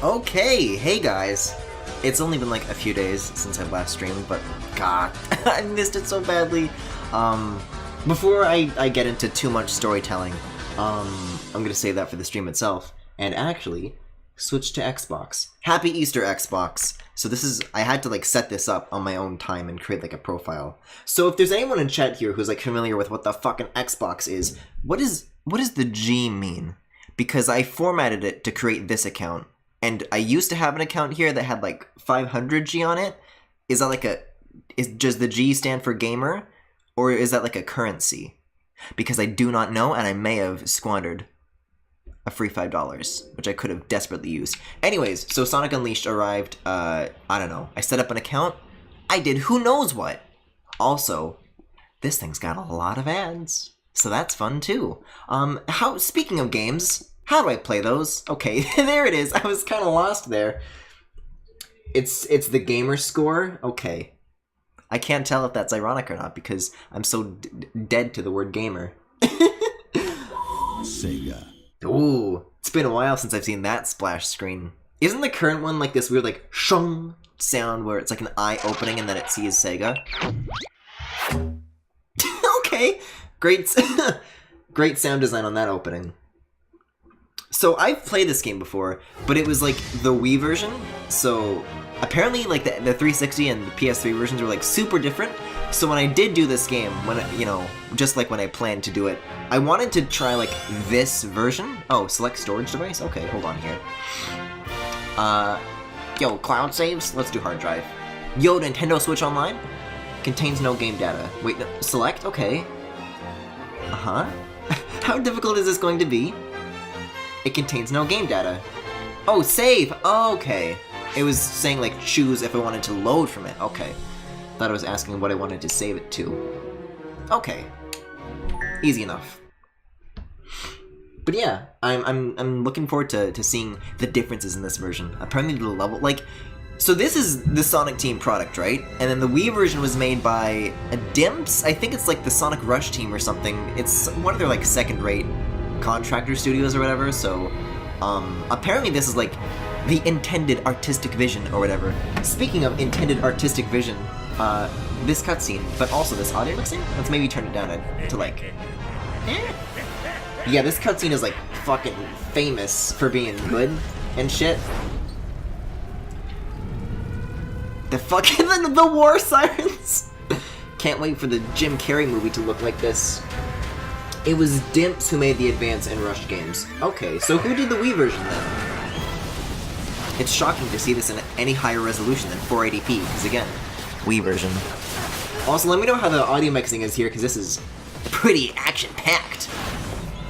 Okay, hey guys. It's only been like a few days since I last streamed, but god, I missed it so badly. Before I get into too much storytelling, I'm gonna save that for the stream itself, and actually switch to Xbox. Happy Easter, Xbox! So this is, I had to like set this up on my own time and create like a profile. So if there's anyone in chat here who's like familiar with what the fucking Xbox is, what does the G mean? Because I formatted it to create this account. And I used to have an account here that had like 500 G on it. Is that like does the G stand for gamer? Or is that like a currency? Because I do not know, and I may have squandered a free $5, which I could have desperately used. Anyways, so Sonic Unleashed arrived, I don't know. I set up an account. I did who knows what. Also, this thing's got a lot of ads. So that's fun too. Speaking of games, how do I play those? Okay, there it is. I was kind of lost there. It's the gamer score. Okay. I can't tell if that's ironic or not because I'm so dead to the word gamer. Sega. Ooh, it's been a while since I've seen that splash screen. Isn't the current one like this weird like shung sound where it's like an eye opening and then it sees Sega? Okay, great, great sound design on that opening. So I've played this game before, but it was like the Wii version, so apparently like the 360 and the PS3 versions were like super different. So when I did do this game, just like when I planned to do it, I wanted to try like this version. Oh, select storage device? Okay, hold on here. Yo, cloud saves? Let's do hard drive. Yo, Nintendo Switch Online? Contains no game data. Wait, no, select? Okay. Uh-huh. How difficult is this going to be? It contains no game data. Oh, save! Oh, okay. It was saying, like, choose if I wanted to load from it. Okay. Thought it was asking what I wanted to save it to. Okay. Easy enough. But yeah, I'm looking forward to seeing the differences in this version. Apparently the level, like, so this is the Sonic Team product, right? And then the Wii version was made by a Dimps? I think it's like the Sonic Rush team or something. It's one of their, like, second-rate contractor studios or whatever, so apparently this is like the intended artistic vision or whatever. Speaking of intended artistic vision, this cutscene, but also this audio mixing, let's maybe turn it down to like, yeah, this cutscene is like fucking famous for being good and shit. The fucking the war sirens. Can't wait for the Jim Carrey movie to look like this. It was Dimps who made the Advance and Rush games. Okay, so who did the Wii version then? It's shocking to see this in any higher resolution than 480p, because again, Wii version. Also, let me know how the audio mixing is here, because this is pretty action-packed.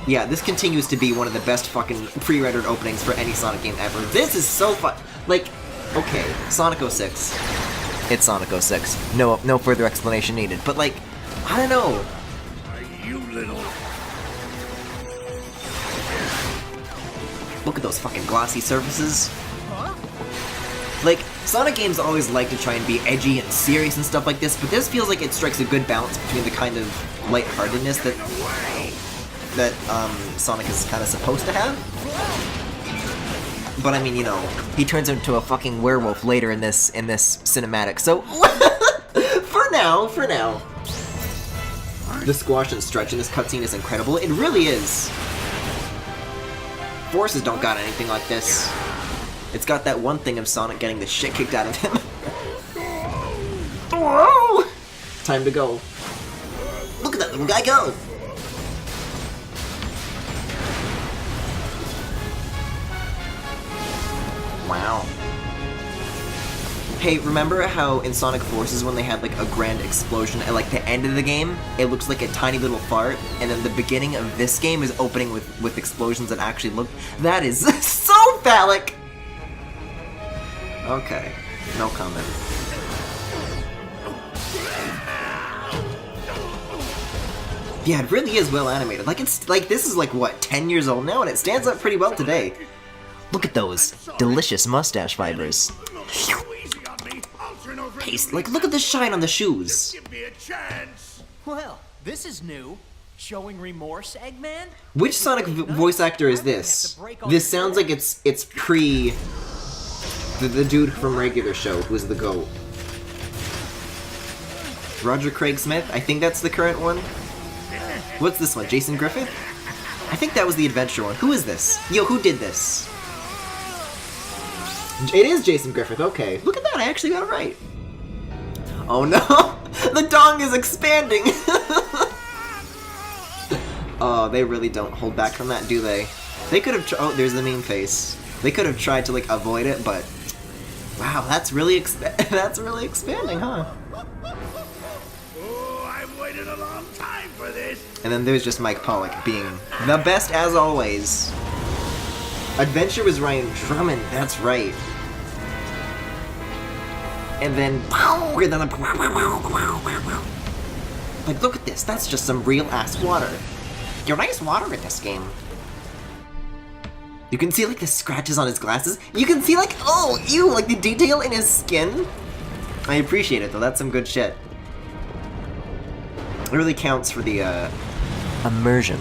Yeah, this continues to be one of the best fucking pre-rendered openings for any Sonic game ever. This is so fun. Like, okay, Sonic 06. It's Sonic 06. No further explanation needed. But like, I don't know. Look at those fucking glossy surfaces. Huh? Like, Sonic games always like to try and be edgy and serious and stuff like this, but this feels like it strikes a good balance between the kind of lightheartedness that Sonic is kind of supposed to have. But I mean, you know, he turns into a fucking werewolf later in this cinematic, so for now. The squash and stretch in this cutscene is incredible. It really is. Forces don't got anything like this. It's got that one thing of Sonic getting the shit kicked out of him. Whoa! Time to go. Look at that little guy go! Wow. Hey, remember how in Sonic Forces when they had like a grand explosion at like the end of the game, it looks like a tiny little fart, and then the beginning of this game is opening with explosions that actually look... That is so phallic! Okay, no comment. Yeah, it really is well animated. Like, it's like, this is like, what, 10 years old now, and it stands up pretty well today. Look at those delicious mustache fibers. Paste, like, look at the shine on the shoes. Well, this is new. Showing remorse, Eggman? Which Sonic voice actor is this? This sounds like it's pre The dude from regular show who's the GOAT. Roger Craig Smith? I think that's the current one. What's this one? Jason Griffith? I think that was the adventure one. Who is this? Yo, who did this? It is Jason Griffith, okay. Look at that, I actually got it right. Oh no! The dong is expanding! Oh, they really don't hold back from that, do they? They could have oh, there's the meme face. They could have tried to, like, avoid it, but... Wow, that's really that's really expanding, huh? Oh, I've waited a long time for this. And then there's just Mike Pollock being the best as always. Adventure was Ryan Drummond, that's right. And then... Like, look at this, that's just some real-ass water. You're nice water in this game. You can see, like, the scratches on his glasses. You can see, like, oh, ew, like, the detail in his skin. I appreciate it, though. That's some good shit. It really counts for the, immersion.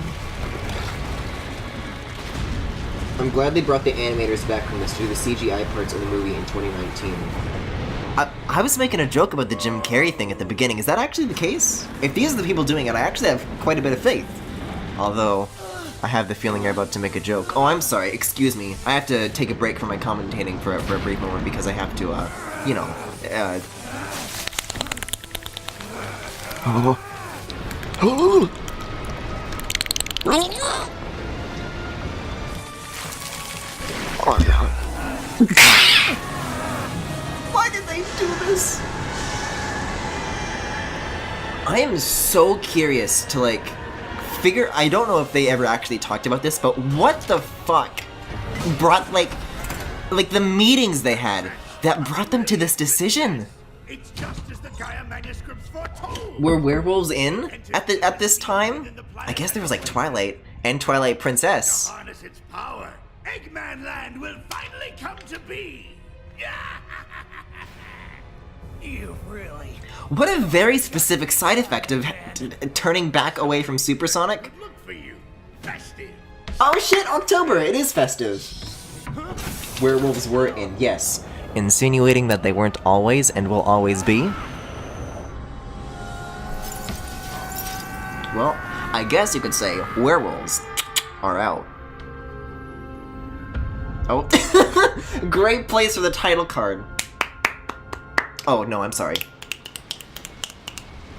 I'm glad they brought the animators back from this to do the CGI parts of the movie in 2019. I was making a joke about the Jim Carrey thing at the beginning. Is that actually the case? If these are the people doing it, I actually have quite a bit of faith. Although, I have the feeling you're about to make a joke. Oh, I'm sorry, excuse me. I have to take a break from my commentating for a brief moment because I have to, you know, Why did they do this? I am so curious to, like, figure... I don't know if they ever actually talked about this, but what the fuck brought, like the meetings they had that brought them to this decision? It's just as the Gaia manuscripts foretold. Were werewolves in at this time? I guess there was, like, Twilight and Twilight Princess. To harness its power, Eggman Land will finally come to be. You really... What a very specific side effect of turning back away from Supersonic. Look for you. Festive. Oh shit, October! It is festive. Werewolves were in, yes. Insinuating that they weren't always and will always be? Well, I guess you could say werewolves are out. Oh, great place for the title card. Oh, no, I'm sorry.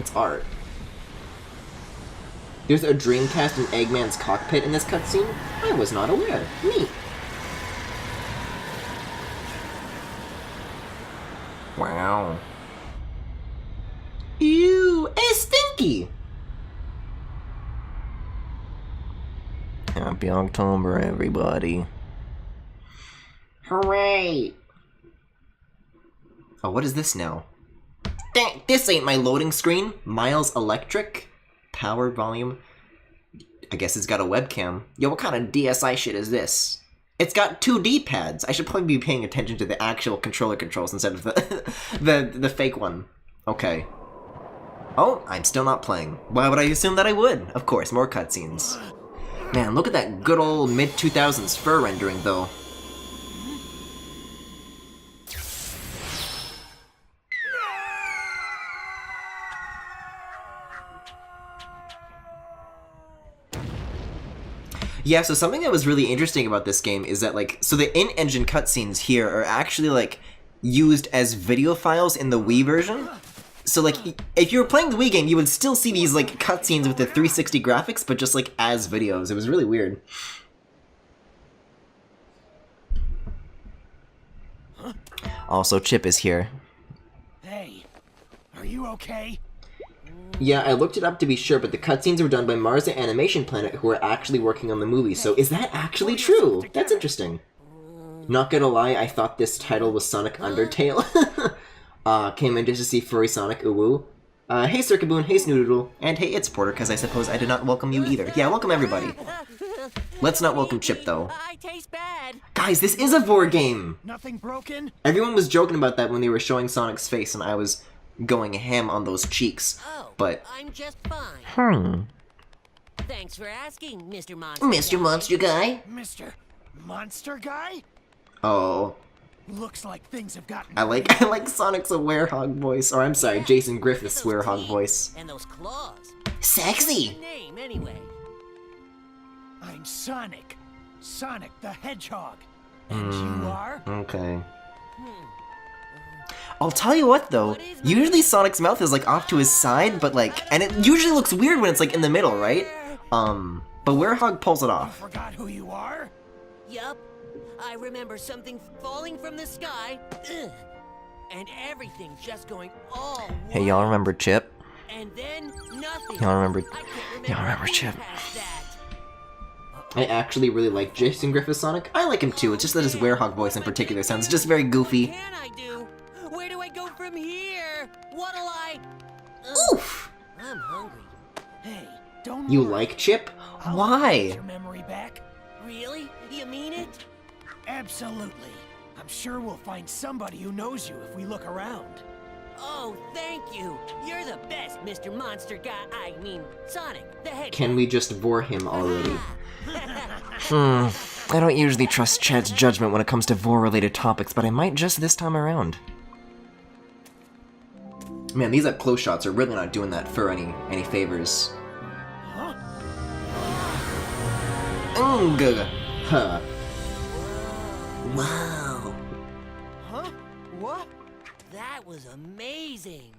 It's art. There's a Dreamcast in Eggman's cockpit in this cutscene? I was not aware. Neat. Wow. Ew, it's stinky! Happy October, everybody. Hooray! Oh, what is this now? Dang, this ain't my loading screen. Miles Electric. Power volume. I guess it's got a webcam. Yo, what kind of DSi shit is this? It's got 2 D-pads. I should probably be paying attention to the actual controller controls instead of the fake one. Okay. Oh, I'm still not playing. Why would I assume that I would? Of course, more cutscenes. Man, look at that good old mid-2000s fur rendering, though. Yeah, so something that was really interesting about this game is that, like, so the in-engine cutscenes here are actually, like, used as video files in the Wii version. So, like, if you were playing the Wii game, you would still see these, like, cutscenes with the 360 graphics, but just, like, as videos. It was really weird. Also, Chip is here. Hey, are you okay? Yeah, I looked it up to be sure, but the cutscenes were done by Marza Animation Planet, who are actually working on the movie, so is that actually true? That's interesting. Not gonna lie, I thought this title was Sonic Undertale. Came in just to see Furry Sonic, uwu. Hey Circaboon, hey Snoodoodle, and hey It's Porter, because I suppose I did not welcome you either. Yeah, welcome everybody. Let's not welcome Chip, though. I taste bad. Guys, this is a vor game! Nothing broken? Everyone was joking about that when they were showing Sonic's face, and I was going ham on those cheeks. Oh, but I'm just fine. Thanks for asking, Mr. Monster. Mr. Monster Guy? Mr. Monster Guy? Oh. Looks like things have gotten. I like Sonic's werehog voice, or I'm sorry, Jason Griffith's Those werehog teeth voice. And those claws. Sexy. Name anyway. I'm Sonic. Sonic the Hedgehog. And you are? Okay. I'll tell you what though, usually Sonic's mouth is like off to his side, but like, and it usually looks weird when it's like in the middle, right? But werehog pulls it off. Forgot who you are? Yup. I remember something falling from the sky. Ugh. And everything just going all Hey, y'all remember Chip? And then nothing. Y'all remember? I can't remember, Y'all remember who Chip? passed that. I actually really like Jason Griffith's Sonic. I like him too, it's just that his werehog voice in particular sounds just very goofy. What can I do? Where do I go from here? What'll I... Oof! I'm hungry. Hey, don't You worry. like Chip? I'll Why? get your memory back? Really? You mean it? Absolutely. I'm sure we'll find somebody who knows you if we look around. Oh, thank you. You're the best, Mr. Monster Guy. I mean, Sonic, the Hedgehog. Can we just vor him already? I don't usually trust Chad's judgment when it comes to vor-related topics, but I might just this time around. Man, these up-close shots are really not doing that for any favors. Huh? Good. Huh. Wow. Huh? What? That was amazing.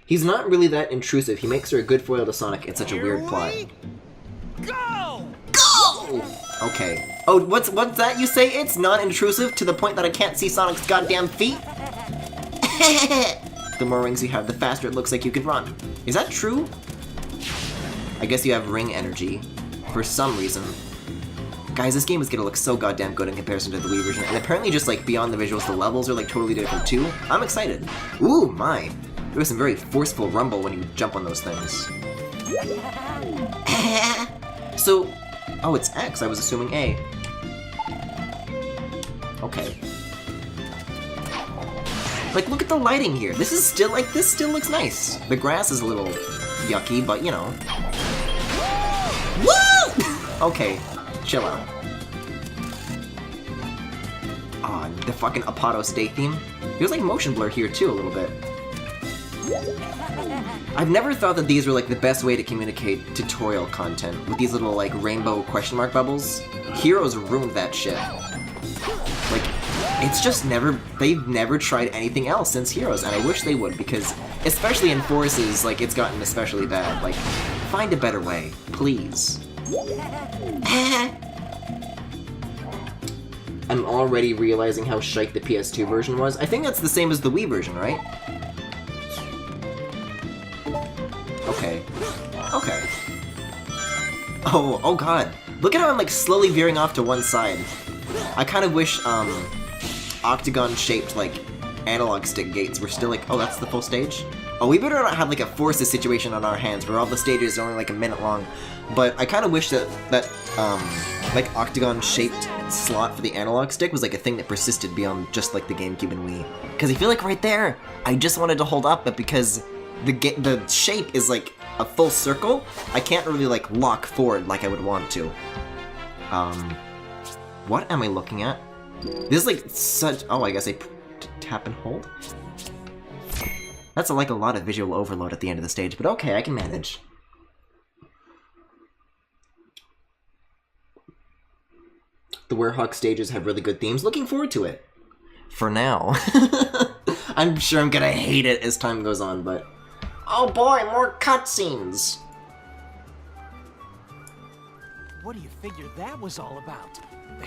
He's not really that intrusive. He makes her a good foil to Sonic in such a weird plot. Go! Go! Okay. Oh, what's that you say? It's non-intrusive to the point that I can't see Sonic's goddamn feet? The more rings you have, the faster it looks like you can run. Is that true? I guess you have ring energy. For some reason. Guys, this game is gonna look so goddamn good in comparison to the Wii version, and apparently just like beyond the visuals, the levels are like totally different too. I'm excited. Ooh, my. There was some very forceful rumble when you jump on those things. So, oh, it's X. I was assuming A. Okay. Like, look at the lighting here. This still looks nice. The grass is a little yucky, but you know. Woo! Okay, chill out. Aw, the fucking Apato Stay theme. There's like motion blur here too, a little bit. I've never thought that these were like the best way to communicate tutorial content, with these little like rainbow question mark bubbles. Heroes ruined that shit. Like, it's just they've never tried anything else since Heroes, and I wish they would, because especially in Forces, like, it's gotten especially bad. Like, find a better way, please. I'm already realizing how shite the PS2 version was. I think that's the same as the Wii version, right? Okay. Okay. Oh god. Look at how I'm like slowly veering off to one side. I kind of wish, octagon-shaped, like, analog stick gates were still like, oh, that's the full stage? Oh, we better not have like a Forces situation on our hands where all the stages are only like a minute long. But I kind of wish that like octagon-shaped slot for the analog stick was like a thing that persisted beyond just like the GameCube and Wii. Because I feel like right there, I just wanted to hold up, but because the shape is like a full circle, I can't really like lock forward like I would want to. What am I looking at? This is like such. Oh, I guess I tap and hold. That's like a lot of visual overload at the end of the stage, but okay, I can manage. The Werehog stages have really good themes. Looking forward to it. For now. I'm sure I'm gonna hate it as time goes on, but... Oh boy, more cutscenes! What do you figure that was all about?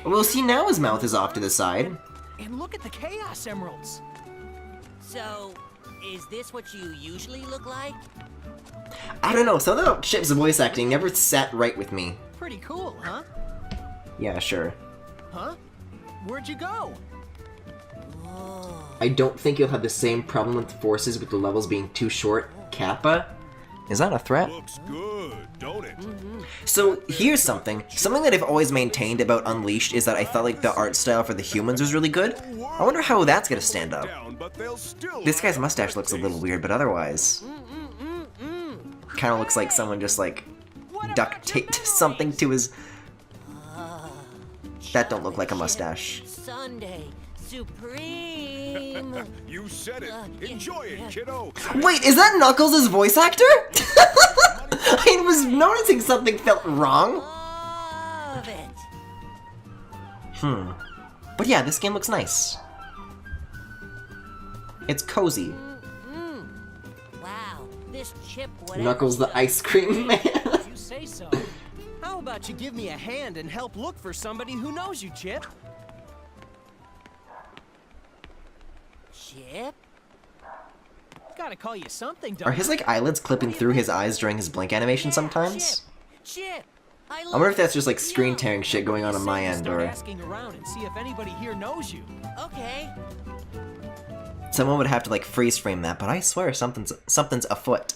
Well, see, now his mouth is off to the side. And look at the Chaos Emeralds! So, is this what you usually look like? I don't know, something about Chip's voice acting never sat right with me. Pretty cool, huh? Yeah, sure. Huh? Where'd you go? I don't think you'll have the same problem with Forces with the levels being too short. Kappa? Is that a threat? Looks good, don't it? So, here's something. Something that I've always maintained about Unleashed is that I felt like the art style for the humans was really good. I wonder how that's gonna stand up. This guy's mustache looks a little weird, but otherwise... Kinda looks like someone just, like, duct taped something to his... That don't look like a mustache. Sunday Supreme. You said it. Enjoy it, kiddo. Wait, is that Knuckles' voice actor? I was noticing something felt wrong. Love it. But yeah, this game looks nice. It's cozy. Wow, this chip whatever. Knuckles the ice cream man. You say so. How about you give me a hand and help look for somebody who knows you, Chip? Chip? Gotta call you something, don't Are his like eyelids clipping through his eyes during his blink animation sometimes? Chip. I wonder if that's just like screen tearing shit going on my end, Start or asking around and see if anybody here knows you. Okay. someone would have to like freeze frame that, but I swear something's afoot.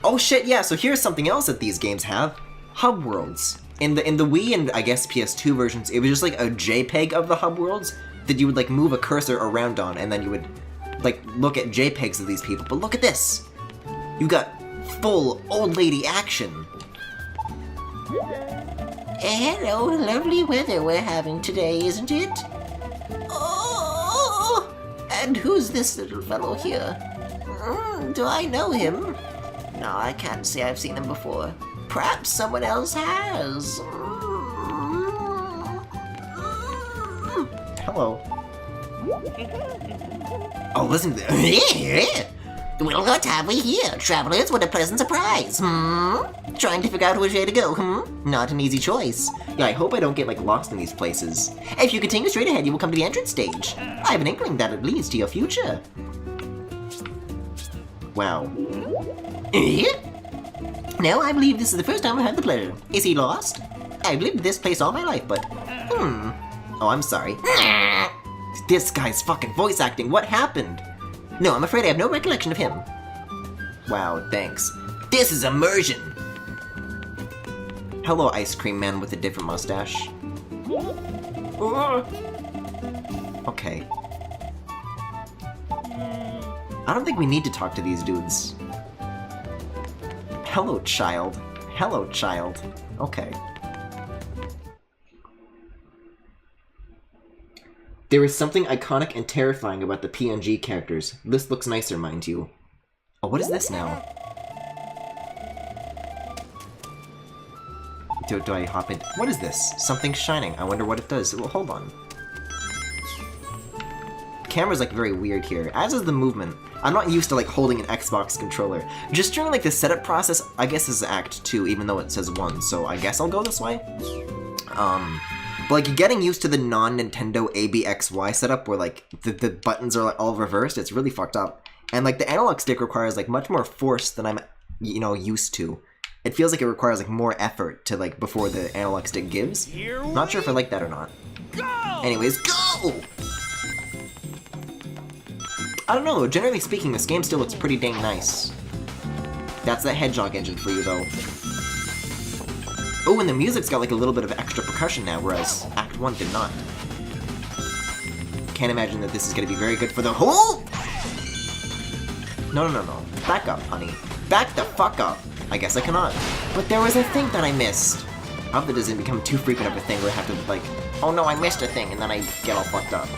Oh shit, yeah, so here's something else that these games have. Hub worlds. In the Wii and I guess PS2 versions, it was just like a JPEG of the hub worlds that you would like move a cursor around on, and then you would like look at JPEGs of these people. But look at this! You got full old lady action. Hello, lovely weather we're having today, isn't it? Oh, and who's this little fellow here? Do I know him? No, I can't say I've seen him before. Perhaps someone else has. Hello. Oh, listen to this. Well, what have we here? Travelers, what a pleasant surprise, Trying to figure out which way to go, Not an easy choice. Yeah, I hope I don't get like lost in these places. If you continue straight ahead, you will come to the entrance stage. I have an inkling that it leads to your future. Wow. No, I believe this is the first time I've had the pleasure. Is he lost? I've lived in this place all my life, but... Oh, I'm sorry. This guy's fucking voice acting, what happened? No, I'm afraid I have no recollection of him. Wow, thanks. This is immersion. Hello, ice cream man with a different mustache. Okay. I don't think we need to talk to these dudes. Hello, child. Hello, child. Okay. There is something iconic and terrifying about the PNG characters. This looks nicer, mind you. Oh, what is this now? Do I hop in? What is this? Something shining. I wonder what it does. Well, hold on. Camera's like very weird here, as is the movement. I'm not used to like holding an Xbox controller. Just during like the setup process, I guess this is Act 2, even though it says 1, so I guess I'll go this way? But like getting used to the non-Nintendo ABXY setup where like the buttons are like all reversed, it's really fucked up. And like the analog stick requires like much more force than I'm, you know, used to. It feels like it requires like more effort to like before the analog stick gives. Not sure if I like that or not. Anyways, go! I don't know, generally speaking, this game still looks pretty dang nice. That's that Hedgehog engine for you, though. Oh, and the music's got like a little bit of extra percussion now, whereas Act 1 did not. Can't imagine that this is gonna be very good for the whole... No. Back up, honey. Back the fuck up. I guess I cannot. But there was a thing that I missed. I hope that doesn't become too frequent of a thing where I have to, like, oh no, I missed a thing, and then I get all fucked up.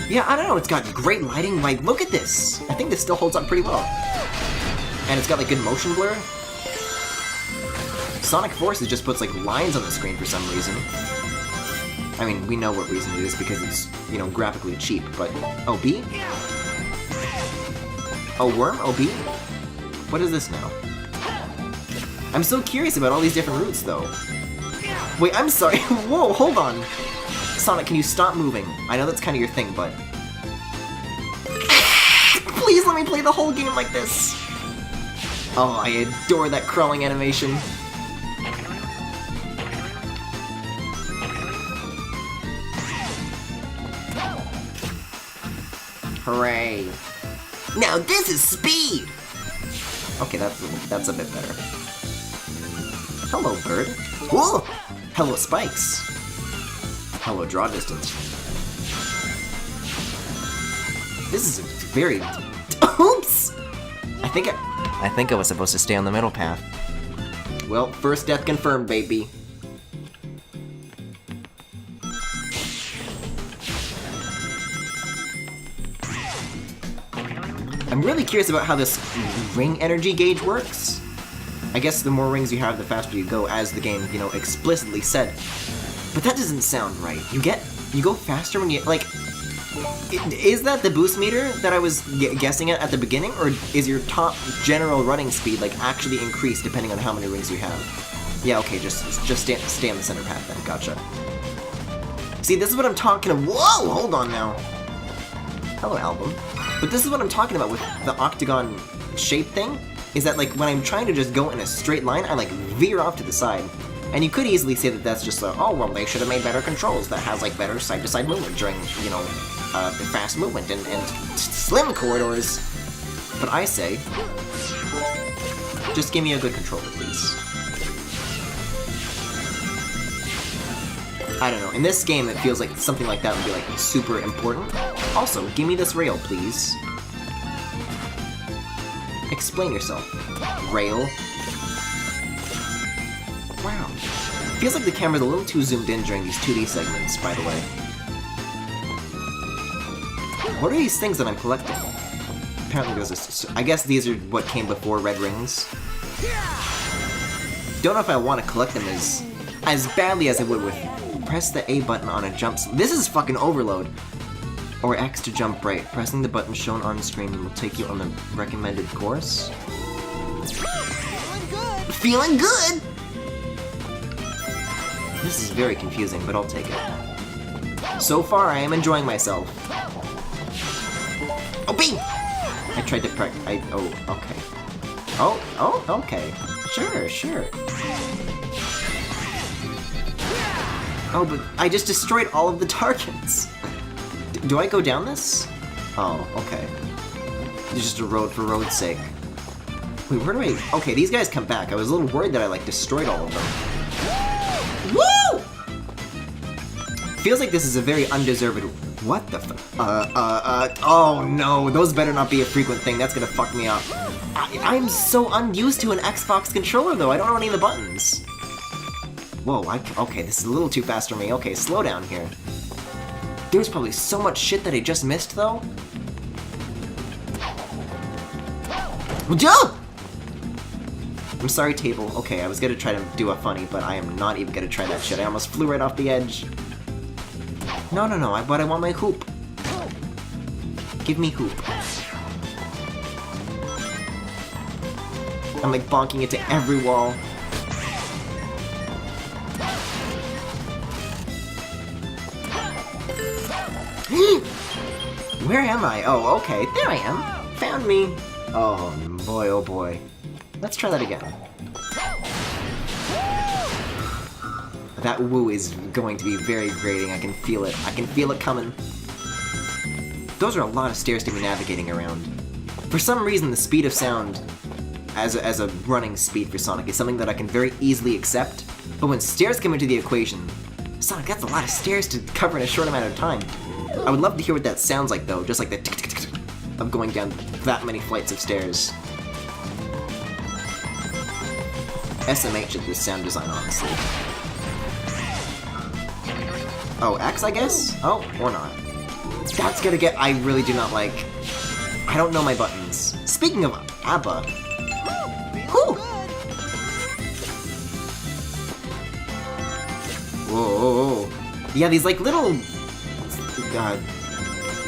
Yeah, I don't know, it's got great lighting, like, look at this! I think this still holds up pretty well. And it's got, like, good motion blur. Sonic Forces just puts, like, lines on the screen for some reason. I mean, we know what reason it is, because it's, you know, graphically cheap, but... Oh, B? Oh, worm? Oh, B? What is this now? I'm so curious about all these different routes, though. Wait, I'm sorry. Whoa, hold on. Sonic, can you stop moving? I know that's kind of your thing, but... Please let me play the whole game like this! Oh, I adore that crawling animation. Hooray. Now this is speed! Okay, that's a bit better. Hello, bird. Whoa! Hello, spikes. Hello, draw distance. This is very... Oops! I think I was supposed to stay on the middle path. Well, first death confirmed, baby. I'm really curious about how this ring energy gauge works. I guess the more rings you have, the faster you go, as the game, you know, explicitly said. But that doesn't sound right. You go faster when you, like... Is that the boost meter that I was guessing at the beginning, or is your top general running speed, like, actually increased depending on how many rings you have? Yeah, okay, just stay on the center path then, gotcha. See, this is what I'm talking about. Whoa, hold on now. Hello, album. But this is what I'm talking about with the octagon shape thing, is that, like, when I'm trying to just go in a straight line, I, like, veer off to the side. And you could easily say that that's just like, oh, well, they should have made better controls that has, like, better side-to-side movement during, you know, fast movement and slim corridors. But I say, just give me a good controller, please. I don't know, in this game it feels like something like that would be, like, super important. Also, give me this rail, please. Explain yourself. Rail. Wow. Feels like the camera's a little too zoomed in during these 2D segments, by the way. What are these things that I'm collecting? Apparently there's a... I guess these are what came before red rings. Don't know if I want to collect them as badly as I would with press the A button on a jump... This is fucking overload! Or X to jump right. Pressing the button shown on screen will take you on the recommended course. Feeling good! Feeling good! This is very confusing, but I'll take it. So far, I am enjoying myself. Oh, B! I tried to oh, okay. Oh, okay. Sure. Oh, but I just destroyed all of the targets. Do I go down this? Oh, okay. It's just a road for road's sake. Wait, where do I... Okay, these guys come back. I was a little worried that I, like, destroyed all of them. Woo! Feels like this is a very undeserved... What the oh no, those better not be a frequent thing. That's gonna fuck me up. I'm so unused to an Xbox controller, though. I don't know any of the buttons. Whoa, okay, this is a little too fast for me. Okay, slow down here. There's probably so much shit that I just missed, though. Jump! I'm sorry, table. Okay, I was gonna try to do a funny, but I am not even gonna try that shit. I almost flew right off the edge. No, but I want my hoop. Give me hoop. I'm like bonking it to every wall. Where am I? Oh, okay. There I am. Found me. Oh boy, oh boy. Let's try that again. That woo is going to be very grating. I can feel it. I can feel it coming. Those are a lot of stairs to be navigating around. For some reason, the speed of sound as a running speed for Sonic is something that I can very easily accept. But when stairs come into the equation, Sonic, that's a lot of stairs to cover in a short amount of time. I would love to hear what that sounds like, though. Just like the tick, tick, tick, tick of going down that many flights of stairs. SMH at this sound design, honestly. Oh, X, I guess? Oh, or not. That's gonna get... I really do not like... I don't know my buttons. Speaking of ABBA... Whew! Whoa. Yeah, these, like, little...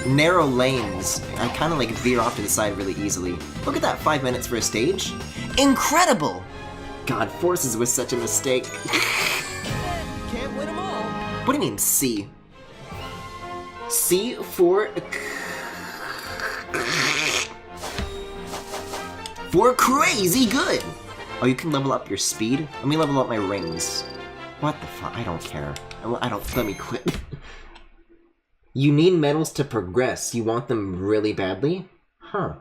narrow lanes. I kind of, like, veer off to the side really easily. Look at that, 5 minutes for a stage. Incredible! God, Forces was such a mistake. Can't win them all. What do you mean, C? C for... For crazy good! Oh, you can level up your speed? Let me level up my rings. What the fuck? I don't care. I don't... Let me quit. You need medals to progress. You want them really badly? Huh.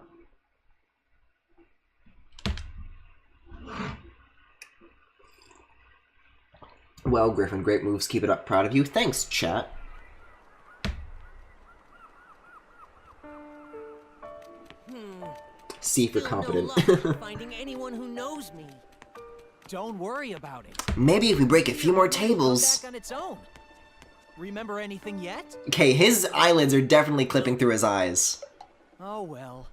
Well, Griffin, great moves. Keep it up. Proud of you. Thanks, chat. C for competent. No luck finding anyone who knows me. Don't worry about it. Maybe if we break a few more It'll come tables. back on its own. Remember anything yet? Okay, his eyelids are definitely clipping through his eyes. Oh well.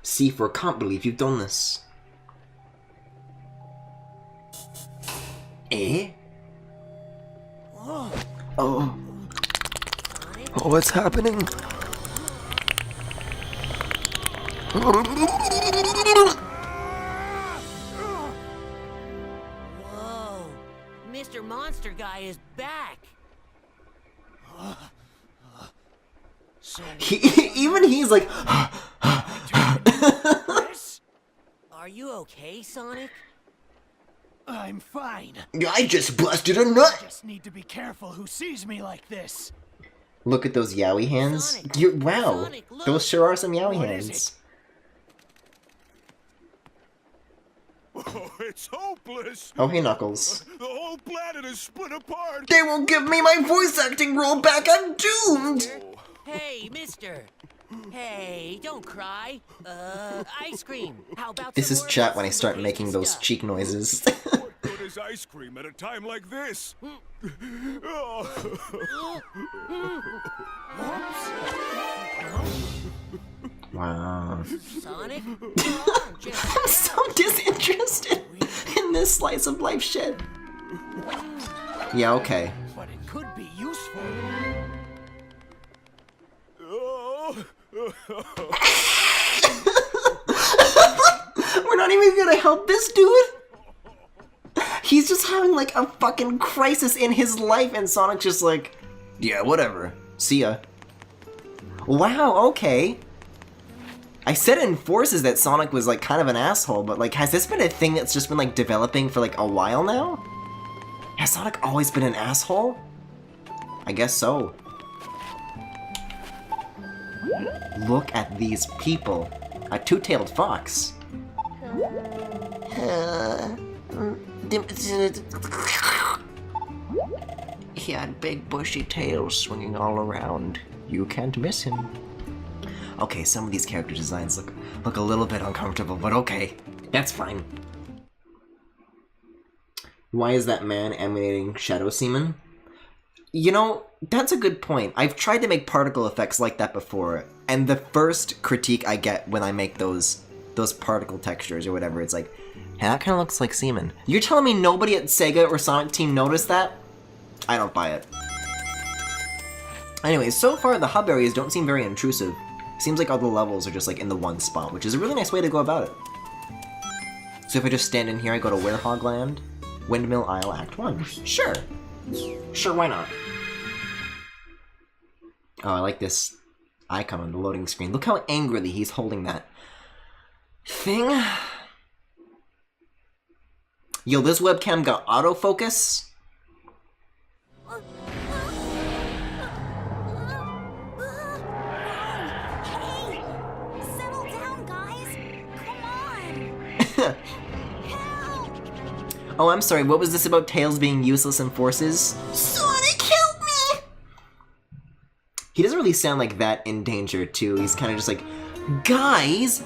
C4, can't believe you've done this. Eh? Oh. What's happening? Whoa. Mr. Monster Guy is back. Even he's like. Are you okay, Sonic? I'm fine. I just busted a nut. Just need to be careful who sees me like this. Look at those yowie hands. Sonic. Wow, Sonic, look. those sure are some yowie What is hands. Oh, it's hopeless. Oh, hey Knuckles. The whole planet is split apart. They won't give me my voice acting role back. I'm doomed. Hey, mister. Hey, don't cry. Ice cream. How about This some is more chat of when I that start tasty making those stuff? cheek noises. What good is ice cream at a time like this? Oh. Wow. Sonic? Come on, just I'm so disinterested in this slice of life shit. Yeah, okay. But it could be useful. We're not even gonna help this dude? He's just having like a fucking crisis in his life and Sonic's just like, yeah, whatever. See ya. Wow, okay. I said in Forces that Sonic was like kind of an asshole, but like has this been a thing that's just been like developing for like a while now? Has Sonic always been an asshole? I guess so. Look at these people. A two-tailed fox. He had big bushy tails swinging all around. You can't miss him. Okay, some of these character designs look a little bit uncomfortable, but okay. That's fine. Why is that man emanating shadow semen? You know, that's a good point. I've tried to make particle effects like that before, and the first critique I get when I make those particle textures or whatever, it's like, hey, that kind of looks like semen. You're telling me nobody at Sega or Sonic Team noticed that? I don't buy it. Anyways, so far the hub areas don't seem very intrusive. Seems like all the levels are just like in the one spot, which is a really nice way to go about it. So if I just stand in here, I go to Werehog Land, Windmill Isle, Act 1. Sure. Sure, why not? Oh, I like this icon on the loading screen. Look how angrily he's holding that thing. Yo, this webcam got autofocus. Hey! Settle down, guys! Come on! Help! Oh, I'm sorry, what was this about Tails being useless in Forces? Sonic, help me! He doesn't really sound like that in danger, too. He's kind of just like, guys!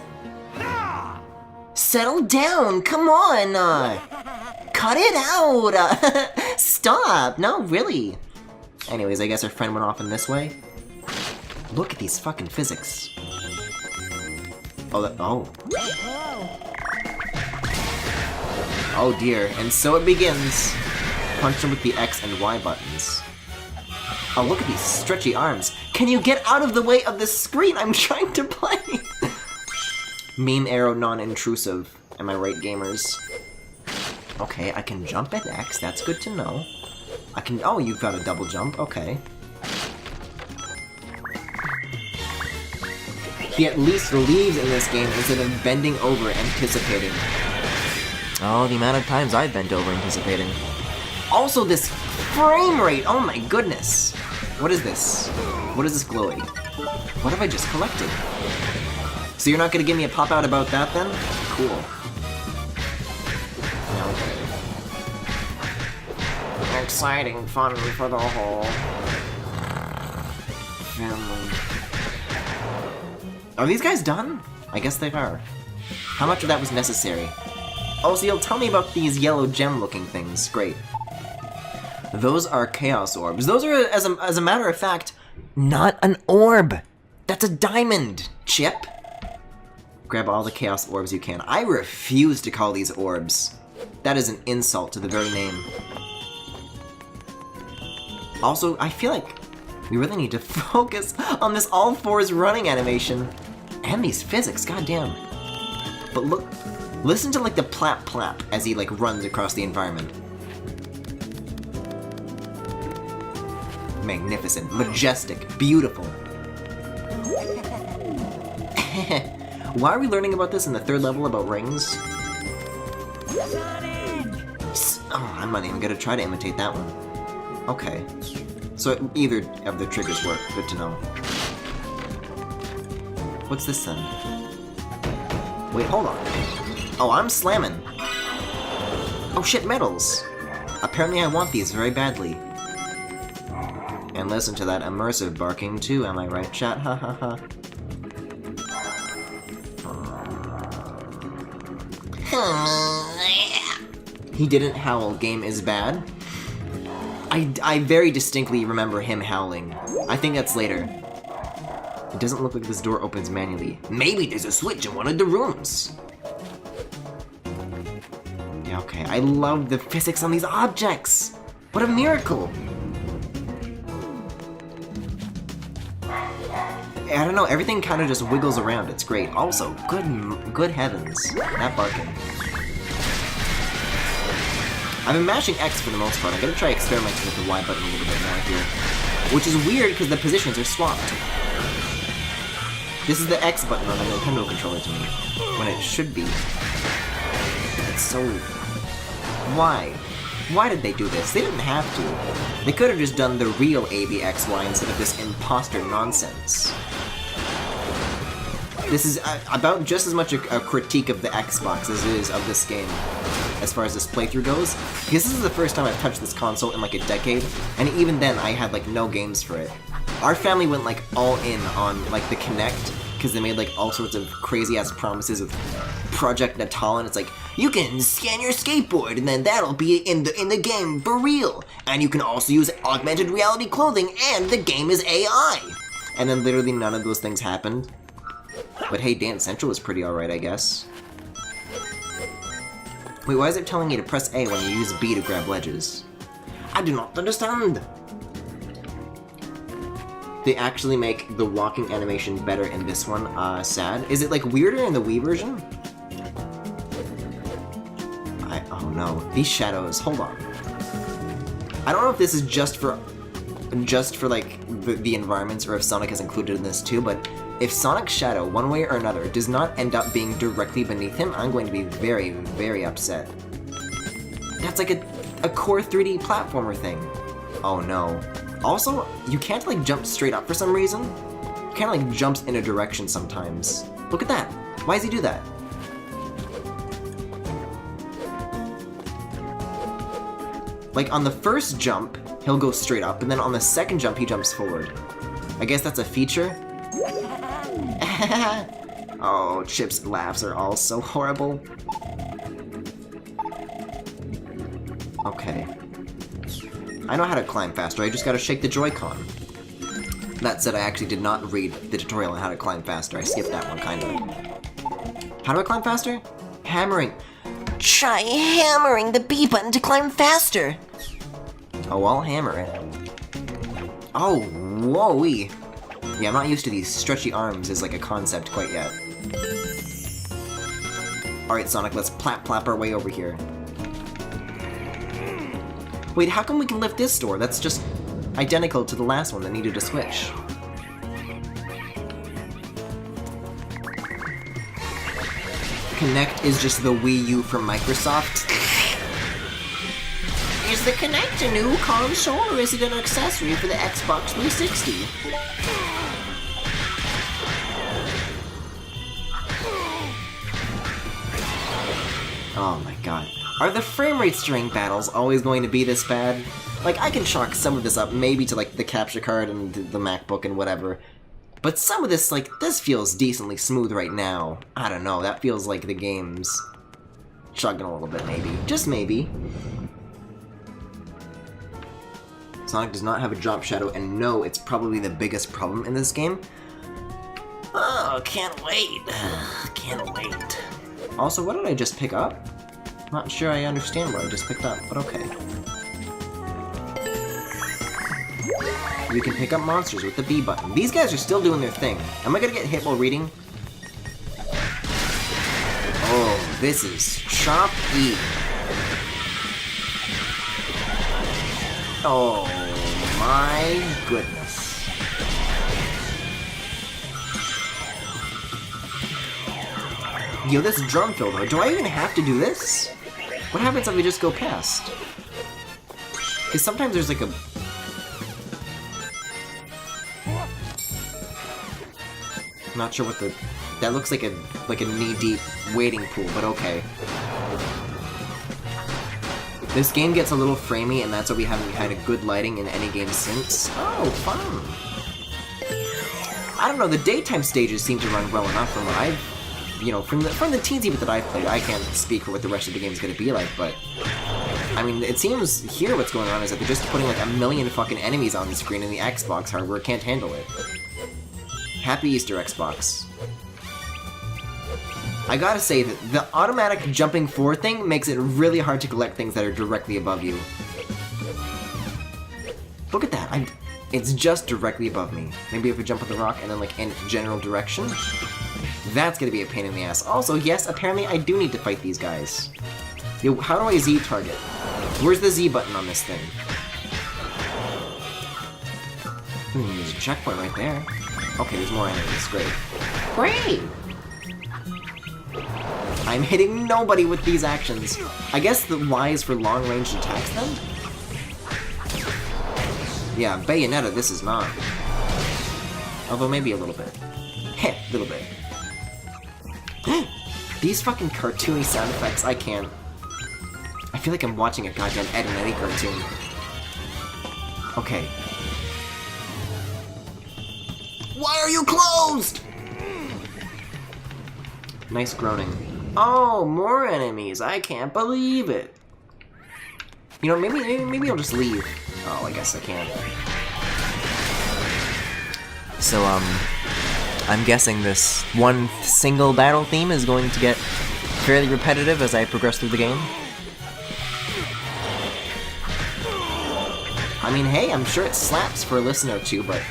Settle down, come on! Cut it out! Stop! No, really! Anyways, I guess our friend went off in this way. Look at these fucking physics. Oh, Oh dear, and so it begins. Punch him with the X and Y buttons. Oh, look at these stretchy arms. Can you get out of the way of the screen? I'm trying to play! Meme arrow non-intrusive. Am I right, gamers? Okay, I can jump at X, that's good to know. I can- oh, you've got a double jump, okay. He at least leaves in this game instead of bending over anticipating. Oh, the amount of times I've bent over anticipating. Also, this frame rate! Oh my goodness! What is this? What is this glowy? What have I just collected? So you're not gonna give me a pop-out about that, then? Cool. Okay. Exciting fun for the whole family. Are these guys done? I guess they are. How much of that was necessary? Oh, so you'll tell me about these yellow gem-looking things. Great. Those are Chaos Orbs. Those are, as a matter of fact, not an orb. That's a diamond, Chip. Grab all the Chaos Orbs you can. I refuse to call these orbs. That is an insult to the very name. Also, I feel like we really need to focus on this all fours running animation. And these physics, goddamn. But look, listen to like the plap plap as he like runs across the environment. Magnificent, majestic, beautiful. Why are we learning about this in the 3rd level about rings? Oh, I'm not even gonna try to imitate that one. Okay. So either of the triggers work, good to know. What's this then? Wait, hold on. Oh, I'm slamming. Oh shit, medals! Apparently I want these very badly. And listen to that immersive barking too, am I right, chat? Ha ha ha. He didn't howl, game is bad. I very distinctly remember him howling. I think that's later. It doesn't look like this door opens manually. Maybe there's a switch in one of the rooms. Yeah, okay. I love the physics on these objects. What a miracle. I don't know, everything kind of just wiggles around. It's great. Also, good heavens. That barking. I've been mashing X for the most part. I'm gonna try experimenting with the Y button a little bit more here. Which is weird because the positions are swapped. This is the X button on the Nintendo controller to me, when it should be. It's so... Why? Why did they do this? They didn't have to. They could have just done the real ABXY instead of this imposter nonsense. This is about just as much a critique of the Xbox as it is of this game, as far as this playthrough goes. Because this is the first time I've touched this console in like a decade, and even then I had like no games for it. Our family went like all in on like the Kinect, because they made like all sorts of crazy ass promises with Project Natal, and it's like, you can scan your skateboard and then that'll be in the game for real. And you can also use augmented reality clothing and the game is AI. And then literally none of those things happened. But hey, Dance Central is pretty alright, I guess. Wait, why is it telling you to press A when you use B to grab ledges? I do not understand! They actually make the walking animation better in this one, sad. Is it like weirder in the Wii version? Oh no, these shadows, hold on. I don't know if this is just for like the environments or if Sonic is included in this too, but if Sonic's shadow, one way or another, does not end up being directly beneath him, I'm going to be very, very upset. That's like a core 3D platformer thing. Oh no. Also, you can't like jump straight up for some reason. It kind of like jumps in a direction sometimes. Look at that. Why does he do that? Like on the first jump, he'll go straight up, and then on the second jump, he jumps forward. I guess that's a feature? Oh, Chip's laughs are all so horrible. Okay. I know how to climb faster, I just gotta shake the Joy-Con. That said, I actually did not read the tutorial on how to climb faster. I skipped that one, kinda. How do I climb faster? Hammering. Try hammering the B button to climb faster. Oh, I'll hammer it. Oh, whoa-wee. Yeah, I'm not used to these stretchy arms as like a concept quite yet. Alright, Sonic, let's plap our way over here. Wait, how come we can lift this door? That's just identical to the last one that needed a switch. Kinect is just the Wii U from Microsoft. Is the Kinect a new console or is it an accessory for the Xbox 360? Oh my god. Are the frame rates during battles always going to be this bad? Like, I can chalk some of this up maybe to like the capture card and the MacBook and whatever. But some of this, like, this feels decently smooth right now. I don't know, that feels like the games. shotgun a little bit, maybe. Just maybe. Sonic does not have a drop shadow, and no, it's probably the biggest problem in this game. Oh, can't wait. Can't wait. Also, what did I just pick up? Not sure I understand what I just picked up, but okay. You can pick up monsters with the B button. These guys are still doing their thing. Am I gonna get hit while reading? Oh, this is Chop E. Oh my goodness. Yo, this drum fill though, do I even have to do this? What happens if we just go past? Because sometimes there's like a... I'm not sure what the... That looks like a knee-deep wading pool, but okay. This game gets a little framey, and that's why we haven't had a good lighting in any game since. Oh, fun! I don't know, the daytime stages seem to run well enough from what I've... You know, from the teensy bit that I've played. I can't speak for what the rest of the game's gonna be like, but... I mean, it seems here what's going on is that they're just putting like a million fucking enemies on the screen and the Xbox hardware can't handle it. Happy Easter, Xbox. I gotta say that the automatic jumping forward thing makes it really hard to collect things that are directly above you. Look at that, it's just directly above me. Maybe if we jump on the rock and then like in its general direction? That's gonna be a pain in the ass. Also, yes, apparently I do need to fight these guys. Yo, how do I Z target? Where's the Z button on this thing? There's a checkpoint right there. Okay, there's more enemies. Great. Great! I'm hitting nobody with these actions. I guess the Y is for long-range attacks, then? Yeah, Bayonetta, this is not. Although maybe a little bit. Heh, little bit. These fucking cartoony sound effects, I can't. I feel like I'm watching a goddamn Ed and Eddie cartoon. Okay. Why are you closed? Nice groaning. Oh, more enemies. I can't believe it. You know, maybe I'll just leave. Oh, I guess I can't. So, I'm guessing this one single battle theme is going to get fairly repetitive as I progress through the game. I mean, hey, I'm sure it slaps for a listener or two, but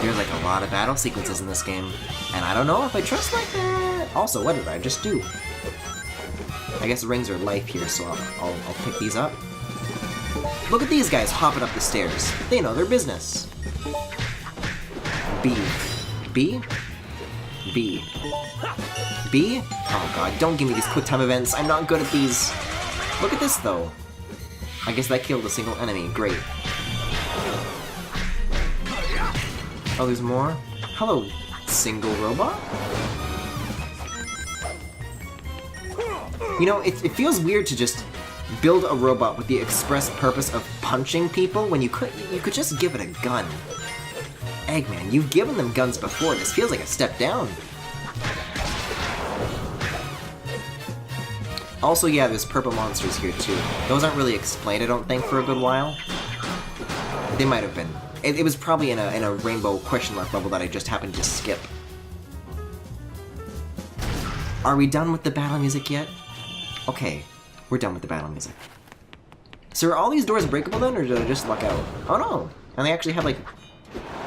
there's like a lot of battle sequences in this game, and I don't know if I trust like that. Also, what did I just do? I guess rings are life here, so I'll pick these up. Look at these guys hopping up the stairs. They know their business. B. B? B. B? Oh god, don't give me these quick time events. I'm not good at these. Look at this, though. I guess that killed a single enemy. Great. Oh, there's more? Hello, single robot? You know, it feels weird to just build a robot with the express purpose of punching people when you could just give it a gun. Eggman, you've given them guns before. This feels like a step down. Also, yeah, there's purple monsters here too. Those aren't really explained, I don't think, for a good while. They might have been. It was probably in a rainbow question mark level that I just happened to skip. Are we done with the battle music yet? Okay, we're done with the battle music. So are all these doors breakable then, or did I just luck out? Oh no! And they actually have like...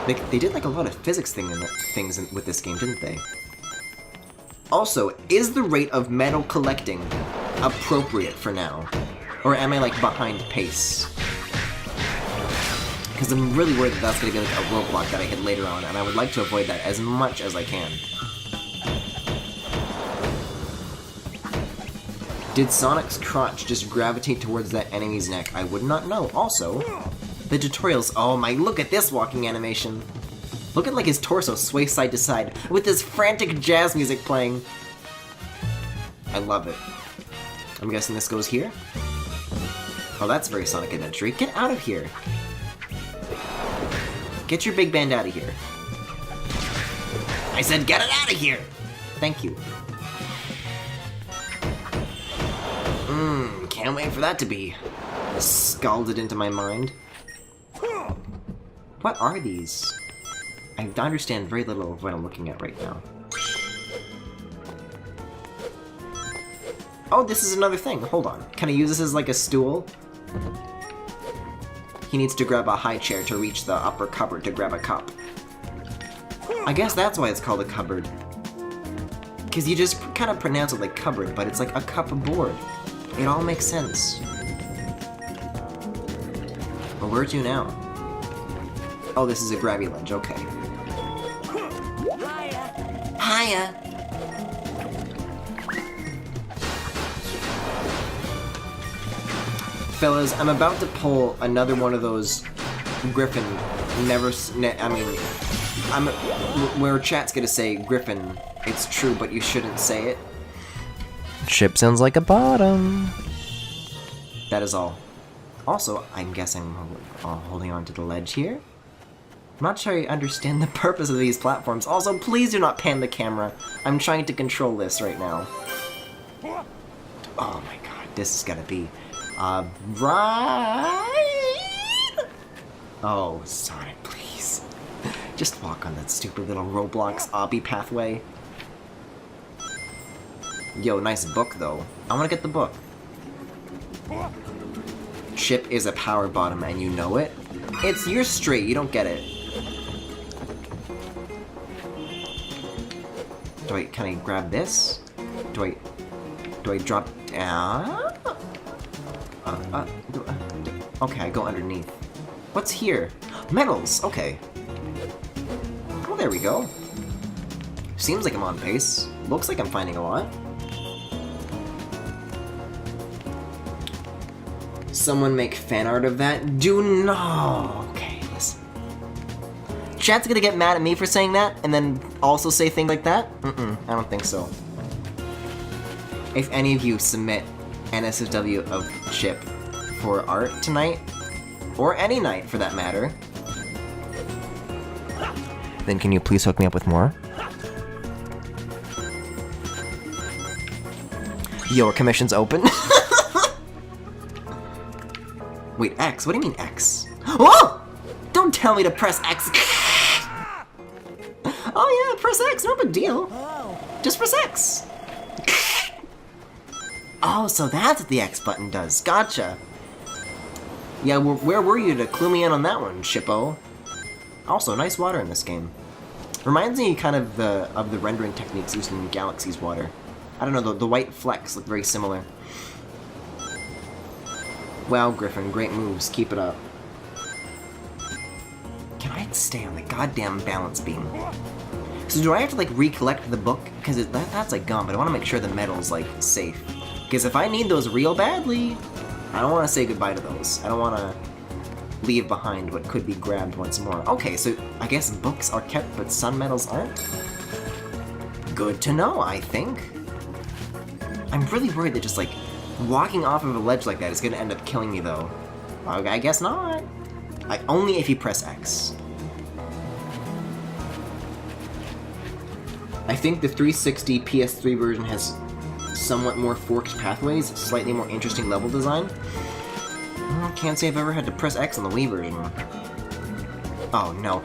They did like a lot of physics things with this game, didn't they? Also, is the rate of metal collecting appropriate for now? Or am I like behind pace? Because I'm really worried that that's going to be like a roadblock that I hit later on, and I would like to avoid that as much as I can. Did Sonic's crotch just gravitate towards that enemy's neck? I would not know. Also, the tutorials, oh my, look at this walking animation. Look at like his torso sway side to side with this frantic jazz music playing. I love it. I'm guessing this goes here? Oh, that's very Sonic Adventure-y. Get out of here. Get your big band out of here. I said get it out of here! Thank you. Can't wait for that to be scalded into my mind. What are these? I understand very little of what I'm looking at right now. Oh, this is another thing. Hold on. Can I use this as like a stool? He needs to grab a high chair to reach the upper cupboard to grab a cup. I guess that's why it's called a cupboard. Because you just kind of pronounce it like cupboard, but it's like a cupboard. It all makes sense. Well, where to now? Oh, this is a grabby ledge, okay. Hiya. Fellas, I'm about to pull another one of those Griffin where chat's gonna say Griffin, it's true, but you shouldn't say it. Ship sounds like a bottom. That is all. Also, I'm guessing I'm holding on to the ledge here. I'm not sure I understand the purpose of these platforms. Also, please do not pan the camera. I'm trying to control this right now. Oh my god, this is gonna be right. Oh, Sonic, please. Just walk on that stupid little Roblox obby pathway. Yo, nice book though. I wanna get the book. Chip is a power bottom and you know it? You're straight, you don't get it. Can I grab this? Do I drop down? Okay, I go underneath. What's here? Medals, okay. Oh, there we go. Seems like I'm on pace. Looks like I'm finding a lot. Someone make fan art of that? Do not. Okay, listen. Chat's gonna get mad at me for saying that, and then also say things like that? I don't think so. If any of you submit NSFW of Chip for art tonight, or any night for that matter, then can you please hook me up with more? Your commission's open. Wait, X? What do you mean X? Whoa! Don't tell me to press X. Oh yeah, press X, no big deal. Just press X. Oh, so that's what the X button does. Gotcha. Yeah, where were you to clue me in on that one, Shippo? Also, nice water in this game. Reminds me kind of the rendering techniques used in Galaxy's water. I don't know, the white flecks look very similar. Wow, Griffin, great moves. Keep it up. Can I stay on the goddamn balance beam? So do I have to, like, recollect the book? Because that's, like, gone, but I want to make sure the metal's, like, safe. Because if I need those real badly, I don't want to say goodbye to those. I don't want to leave behind what could be grabbed once more. Okay, so I guess books are kept, but sun medals aren't? Good to know, I think. I'm really worried that just, like, walking off of a ledge like that is going to end up killing me, though. I guess not. Only if you press X. I think the 360 PS3 version has somewhat more forked pathways, slightly more interesting level design. Can't say I've ever had to press X on the Wii version. Oh no.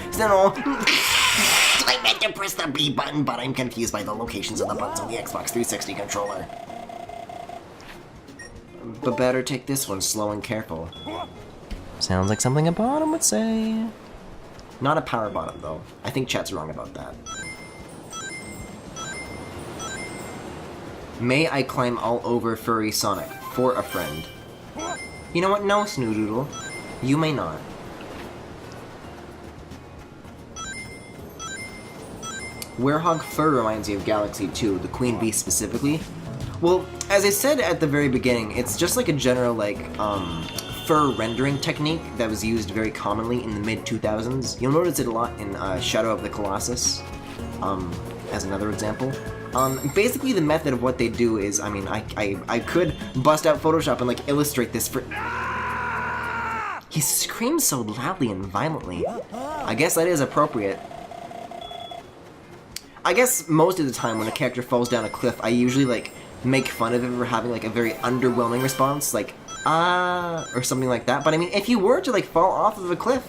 I meant to press the B button, but I'm confused by the locations of the buttons on the Xbox 360 controller. But better take this one slow and careful. Sounds like something a bottom would say. Not a power bottom, though. I think chat's wrong about that. May I climb all over Furry Sonic for a friend? You know what? No, Snoodoodle. You may not. Werehog Fur reminds you of Galaxy 2, the Queen Bee specifically. Well, as I said at the very beginning, it's just like a general, like, fur rendering technique that was used very commonly in the mid-2000s. You'll notice it a lot in Shadow of the Colossus, as another example. Basically the method of what they do is, I mean, I could bust out Photoshop and, like, illustrate this for... He screams so loudly and violently. I guess that is appropriate. I guess most of the time when a character falls down a cliff, I usually, like, make fun of it for having like a very underwhelming response, like or something like that. But I mean, if you were to like fall off of a cliff,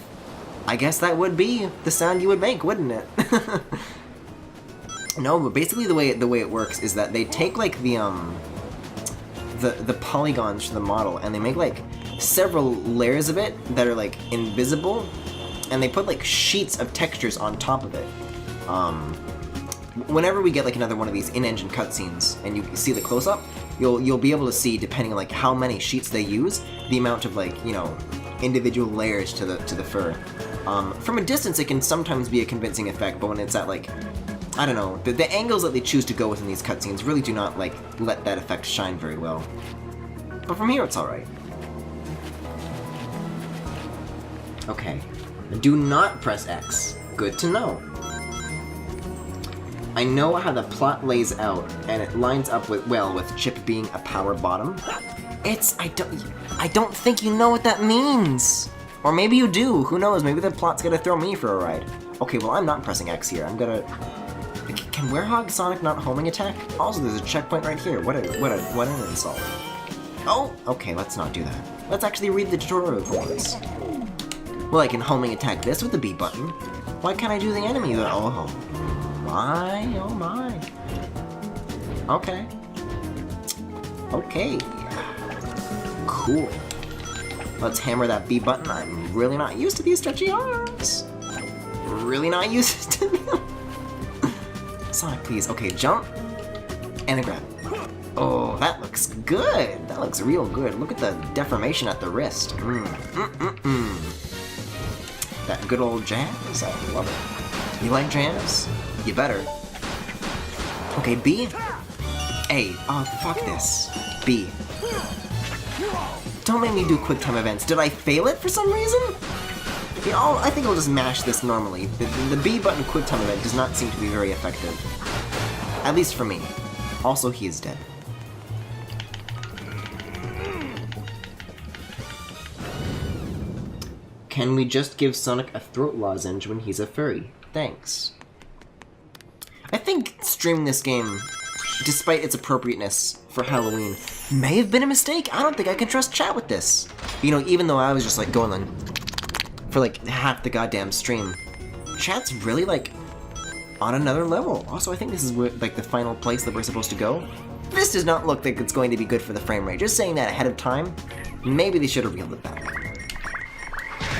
I guess that would be the sound you would make, wouldn't it? No, but basically the way it works is that they take like the polygons from the model and they make like several layers of it that are like invisible, and they put like sheets of textures on top of it. Whenever we get like another one of these in-engine cutscenes and you see the close-up, you'll be able to see, depending on like how many sheets they use, the amount of like, you know, individual layers to the fur. From a distance, it can sometimes be a convincing effect, but when it's at like, I don't know, the angles that they choose to go with in these cutscenes really do not like let that effect shine very well. But from here, it's all right. Okay, do not press X. Good to know. I know how the plot lays out, and it lines up with, well, with Chip being a power bottom. I don't think you know what that means. Or maybe you do, who knows, maybe the plot's gonna throw me for a ride. Okay, well, I'm not pressing X here, I'm gonna... Can Werehog Sonic not homing attack? Also, there's a checkpoint right here, what an insult. Oh, okay, let's not do that. Let's actually read the tutorial for once. Well, I can homing attack this with the B button. Why can't I do the enemy though? Oh my, oh my. Okay. Okay. Cool. Let's hammer that B button. I'm really not used to these stretchy arms. Really not used to them. Sonic, please. Okay, jump. And a grab. Oh, that looks good. That looks real good. Look at the deformation at the wrist. That good old jazz. I love it. You like jazz? You better. Okay, B. A. Oh, fuck this. B. Don't make me do quick time events. Did I fail it for some reason? You know, I think I'll just mash this normally. The B button quick time event does not seem to be very effective. At least for me. Also, he is dead. Can we just give Sonic a throat lozenge when he's a furry? Thanks. I think streaming this game, despite its appropriateness for Halloween, may have been a mistake. I don't think I can trust chat with this. You know, even though I was just like going on for like half the goddamn stream, chat's really like on another level. Also, I think this is where, like the final place that we're supposed to go. This does not look like it's going to be good for the frame rate. Just saying that ahead of time, maybe they should have reeled it back.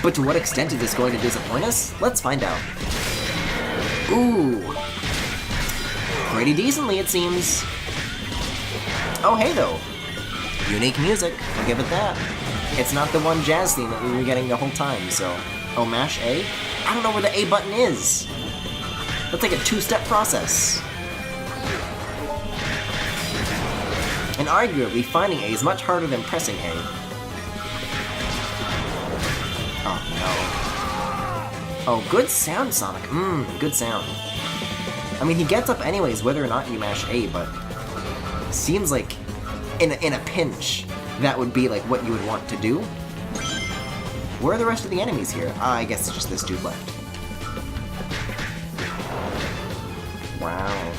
But to what extent is this going to disappoint us? Let's find out. Ooh. Pretty decently, it seems. Oh, hey, though. Unique music. I'll give it that. It's not the one jazz theme that we were getting the whole time, so... Oh, mash A? I don't know where the A button is. That's like a two-step process. And arguably, finding A is much harder than pressing A. Oh, no. Oh, good sound, Sonic. Good sound. I mean, he gets up anyways, whether or not you mash A, but... Seems like, in a pinch, that would be like what you would want to do. Where are the rest of the enemies here? I guess it's just this dude left. Wow.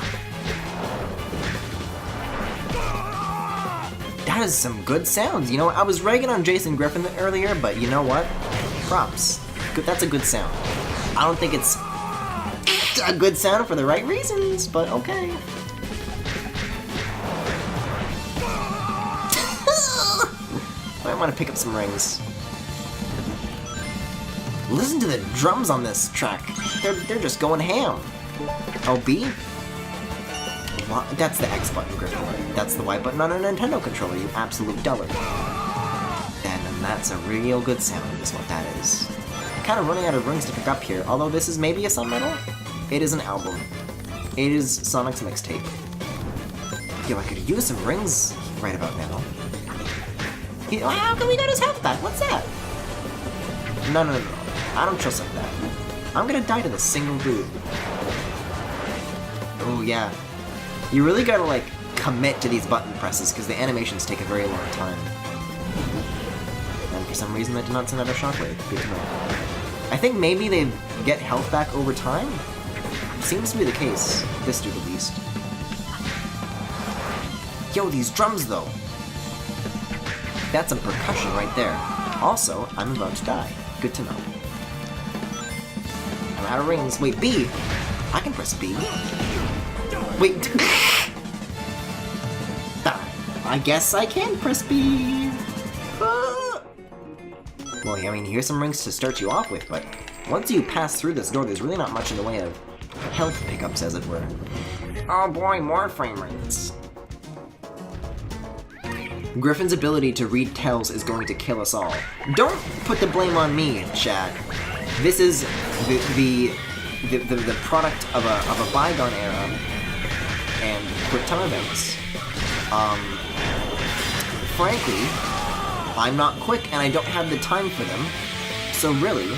That is some good sounds. You know, I was ragging on Jason Griffin earlier, but you know what? Props. That's a good sound. I don't think it's a good sound for the right reasons, but okay. I want to pick up some rings. Listen to the drums on this track. They're just going ham. Oh, B? That's the X button, Griffin. That's the Y button on a Nintendo controller, you absolute dullard. And that's a real good sound, is what that is. I'm kind of running out of rings to pick up here, although this is maybe a Sun Medal? It is an album. It is Sonic's mixtape. Yo, I could use some rings right about now. How can we get his health back? What's that? No. I don't trust like that. I'm gonna die to the single dude. Oh, yeah. You really gotta, like, commit to these button presses, because the animations take a very long time. And for some reason, that did not send out a shockwave. Good to know. I think maybe they get health back over time? Seems to be the case. This dude, at least. Yo, these drums though. That's some percussion right there. Also, I'm about to die. Good to know. I'm out of rings. Wait, B? I can press B. Wait. I guess I can press B. Well, I mean, here's some rings to start you off with, but once you pass through this door, there's really not much in the way of health pickups, as it were. Oh boy, more frame rates. Griffin's ability to read tells is going to kill us all. Don't put the blame on me, Chad. This is the product of a bygone era and quick time events. Frankly, I'm not quick and I don't have the time for them. So really.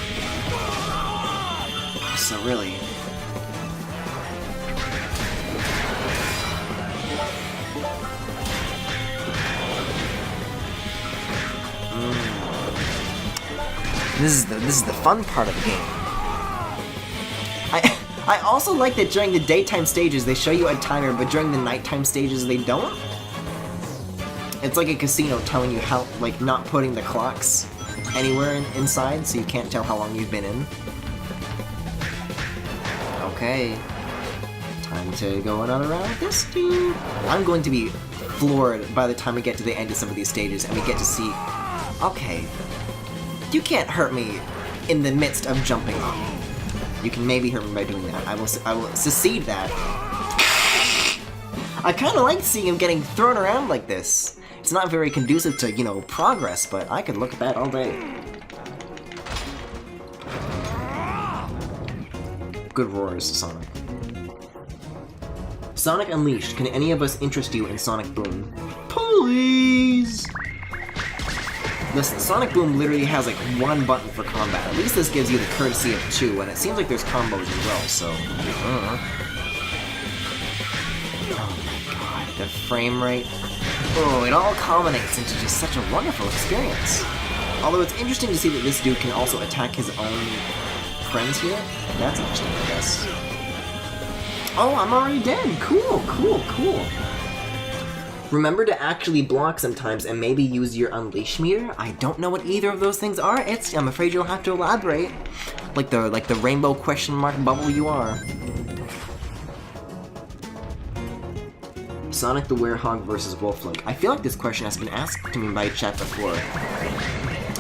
This is the fun part of the game. I also like that during the daytime stages they show you a timer, but during the nighttime stages they don't. It's like a casino telling you how, like, not putting the clocks anywhere inside, so you can't tell how long you've been in. Okay. Time to go another round with this dude. I'm going to be floored by the time we get to the end of some of these stages and we get to see... Okay. You can't hurt me in the midst of jumping. You can maybe hurt me by doing that. I will secede that. I kind of like seeing him getting thrown around like this. It's not very conducive to, you know, progress, but I could look at that all day. Good roars, Sonic. Sonic Unleashed. Can any of us interest you in Sonic Boom? Please! Listen, Sonic Boom literally has like one button for combat. At least this gives you the courtesy of two, and it seems like there's combos as well, so... Oh my god, the frame rate. Oh, it all culminates into just such a wonderful experience. Although it's interesting to see that this dude can also attack his own friends here. That's interesting, I guess. Oh, I'm already dead! Cool, cool, cool. Remember to actually block sometimes and maybe use your Unleash meter? I don't know what either of those things are. I'm afraid you'll have to elaborate. Like the rainbow question mark bubble you are. Sonic the Werehog versus Wolflink. I feel like this question has been asked to me by chat before.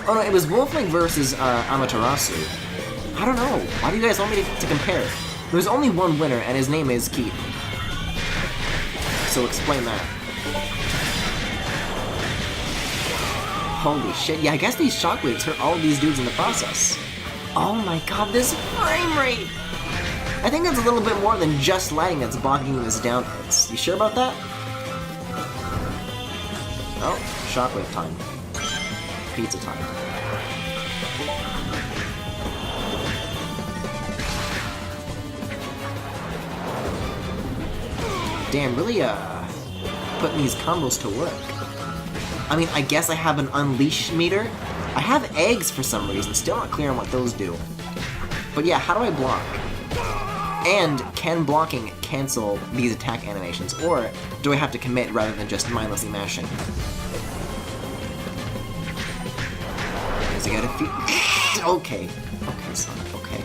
Oh no, it was Wolflink versus Amaterasu. I don't know. Why do you guys want me to compare? There's only one winner, and his name is Keith. So explain that. Holy shit, yeah, I guess these shockwaves hurt all of these dudes in the process. Oh my god, this frame rate! I think that's a little bit more than just lighting that's bogging this down. You sure about that? Oh, shockwave time. Pizza time. Damn, really, putting these combos to work. I mean, I guess I have an Unleash meter. I have eggs for some reason, still not clear on what those do. But yeah, how do I block? And can blocking cancel these attack animations, or do I have to commit rather than just mindlessly mashing? Because I gotta feel... Okay. Okay, Sonic, okay.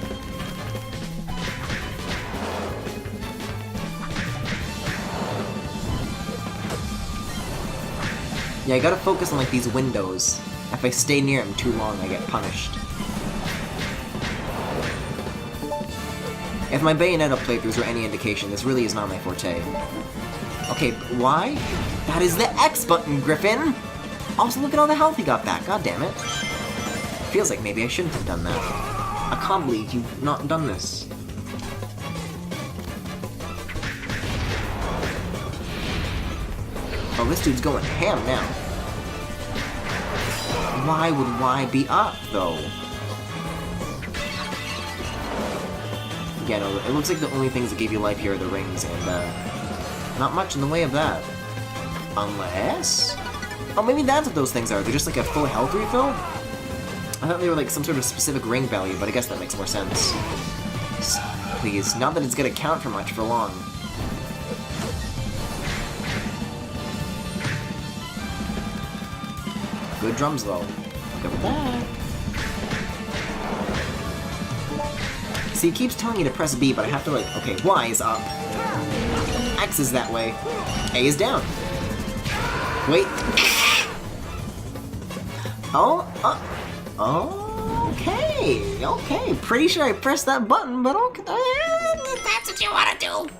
Yeah, I gotta focus on like these windows. If I stay near them too long, I get punished. If my Bayonetta playthroughs were any indication, this really is not my forte. Okay, why? That is the X button, Griffin! Also, look at all the health he got back, god damn it. Feels like maybe I shouldn't have done that. I can't believe you've not done this. Oh, this dude's going ham now. Why would Y be up, though? Yeah, no, it looks like the only things that gave you life here are the rings, and, not much in the way of that. Unless... Oh, maybe that's what those things are. They're just like a full health refill? I thought they were like some sort of specific ring value, but I guess that makes more sense. Please, not that it's gonna count for much for long. Good drums though. Good with that. See, it keeps telling you to press B, but I have to like, okay, Y is up. X is that way. A is down. Wait. Okay. Pretty sure I pressed that button, but okay. That's what you want to do.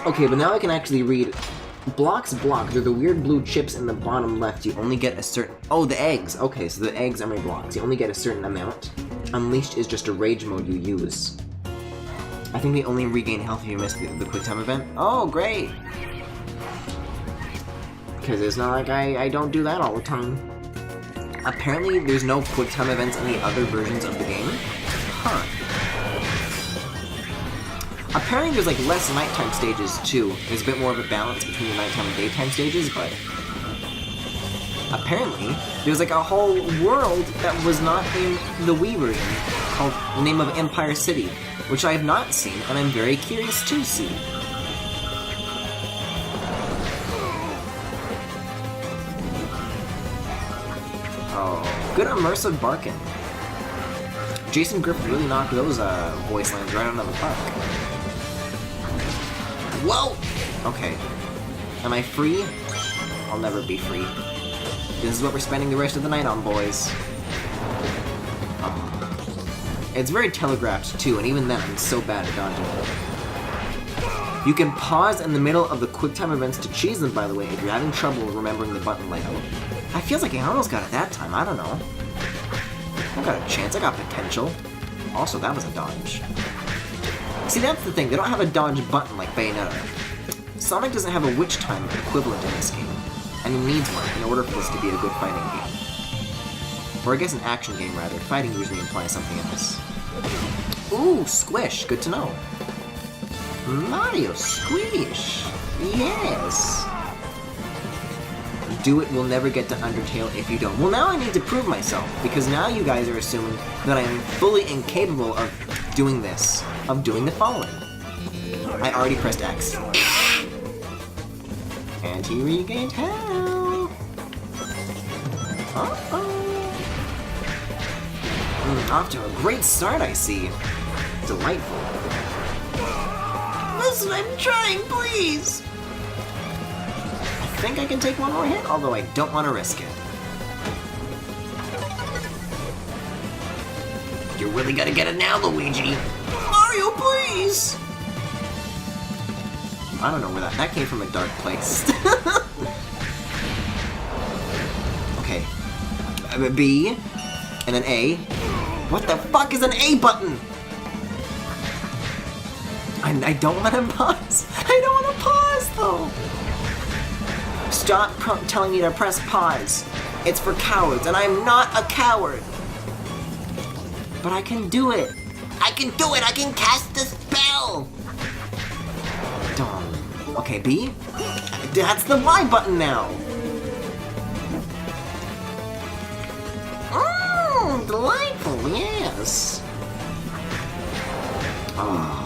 Okay, but now I can actually read. Blocks blocked. They're the weird blue chips in the bottom left. You only get a certain... Oh, the eggs. Okay, so the eggs are my blocks. You only get a certain amount. Unleashed is just a rage mode you use. I think they only regain health if you miss the quick time event. Oh, great! Because it's not like I don't do that all the time. Apparently, there's no quick time events in the other versions of the game. Huh. Apparently there's like less nighttime stages too. There's a bit more of a balance between the nighttime and daytime stages, but apparently there's like a whole world that was not in the Wii version called Name of Empire City, which I have not seen and I'm very curious to see. Oh, good immersive barking. Jason Griffith really knocked those voice lines right out of the park. Whoa! Okay. Am I free? I'll never be free. This is what we're spending the rest of the night on, boys. Oh. It's very telegraphed, too, and even then, I'm so bad at dodging it. You can pause in the middle of the QuickTime events to cheese them, by the way, if you're having trouble remembering the button layout. I feel like I almost got it that time, I don't know. I got a chance, I got potential. Also, that was a dodge. See, that's the thing, they don't have a dodge button like Bayonetta. Sonic doesn't have a witch time equivalent in this game, and he needs one in order for this to be a good fighting game. Or I guess an action game, rather. Fighting usually implies something else. Ooh, Squish, good to know. Mario Squish! Yes! Do it, we'll never get to Undertale if you don't. Well, now I need to prove myself, because now you guys are assuming that I am fully incapable of doing this, of doing the following. I already pressed X. And he regained health! Uh-oh! Off to a great start, I see. Delightful. Listen, I'm trying, please! I think I can take one more hit, although I don't want to risk it. You're really gonna get it now, Luigi! Mario, please! I don't know where that came from, a dark place. Okay. B, and then A. What the fuck is an A button? I don't want to pause. I don't want to pause, though. Stop telling me to press pause. It's for cowards, and I'm not a coward. But I can do it. I can do it! I can cast the spell! Darn. Okay, B? That's the Y button now! Mmm, delightful, yes! Oh.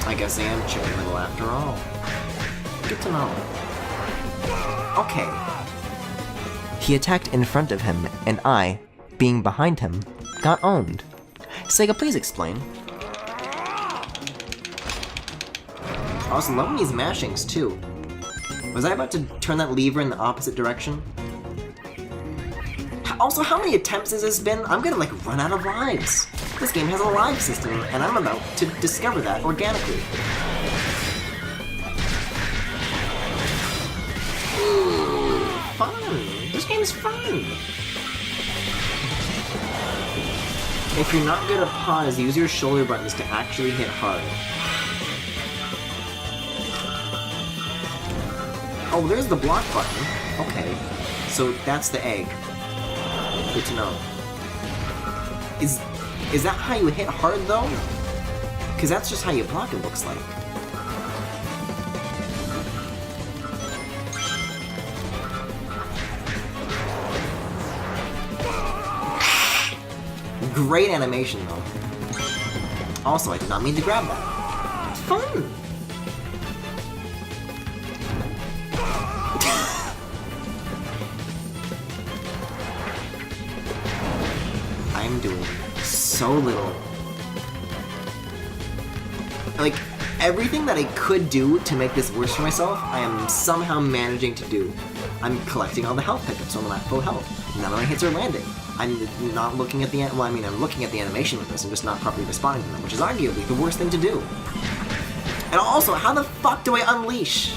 I guess I am chicken little after all. Good to know. Okay. He attacked in front of him, and I, being behind him, got owned. Sega, please explain. I was loving these mashings, too. Was I about to turn that lever in the opposite direction? Also, how many attempts has this been? I'm gonna, like, run out of lives. This game has a live system, and I'm about to discover that organically. Ooh, fun! This game's fun! If you're not good at pause, use your shoulder buttons to actually hit hard. Oh, there's the block button. Okay. So that's the egg. Good to know. Is that how you hit hard, though? Because that's just how you block, it looks like. Great animation, though. Also, I did not mean to grab that. It's fun! so little. Like, everything that I could do to make this worse for myself, I am somehow managing to do. I'm collecting all the health pickups, so I'm at full health. None of my hits are landing. I'm not looking at the well, I mean, I'm looking at the animation with this and just not properly responding to them, which is arguably the worst thing to do. And also, how the fuck do I unleash?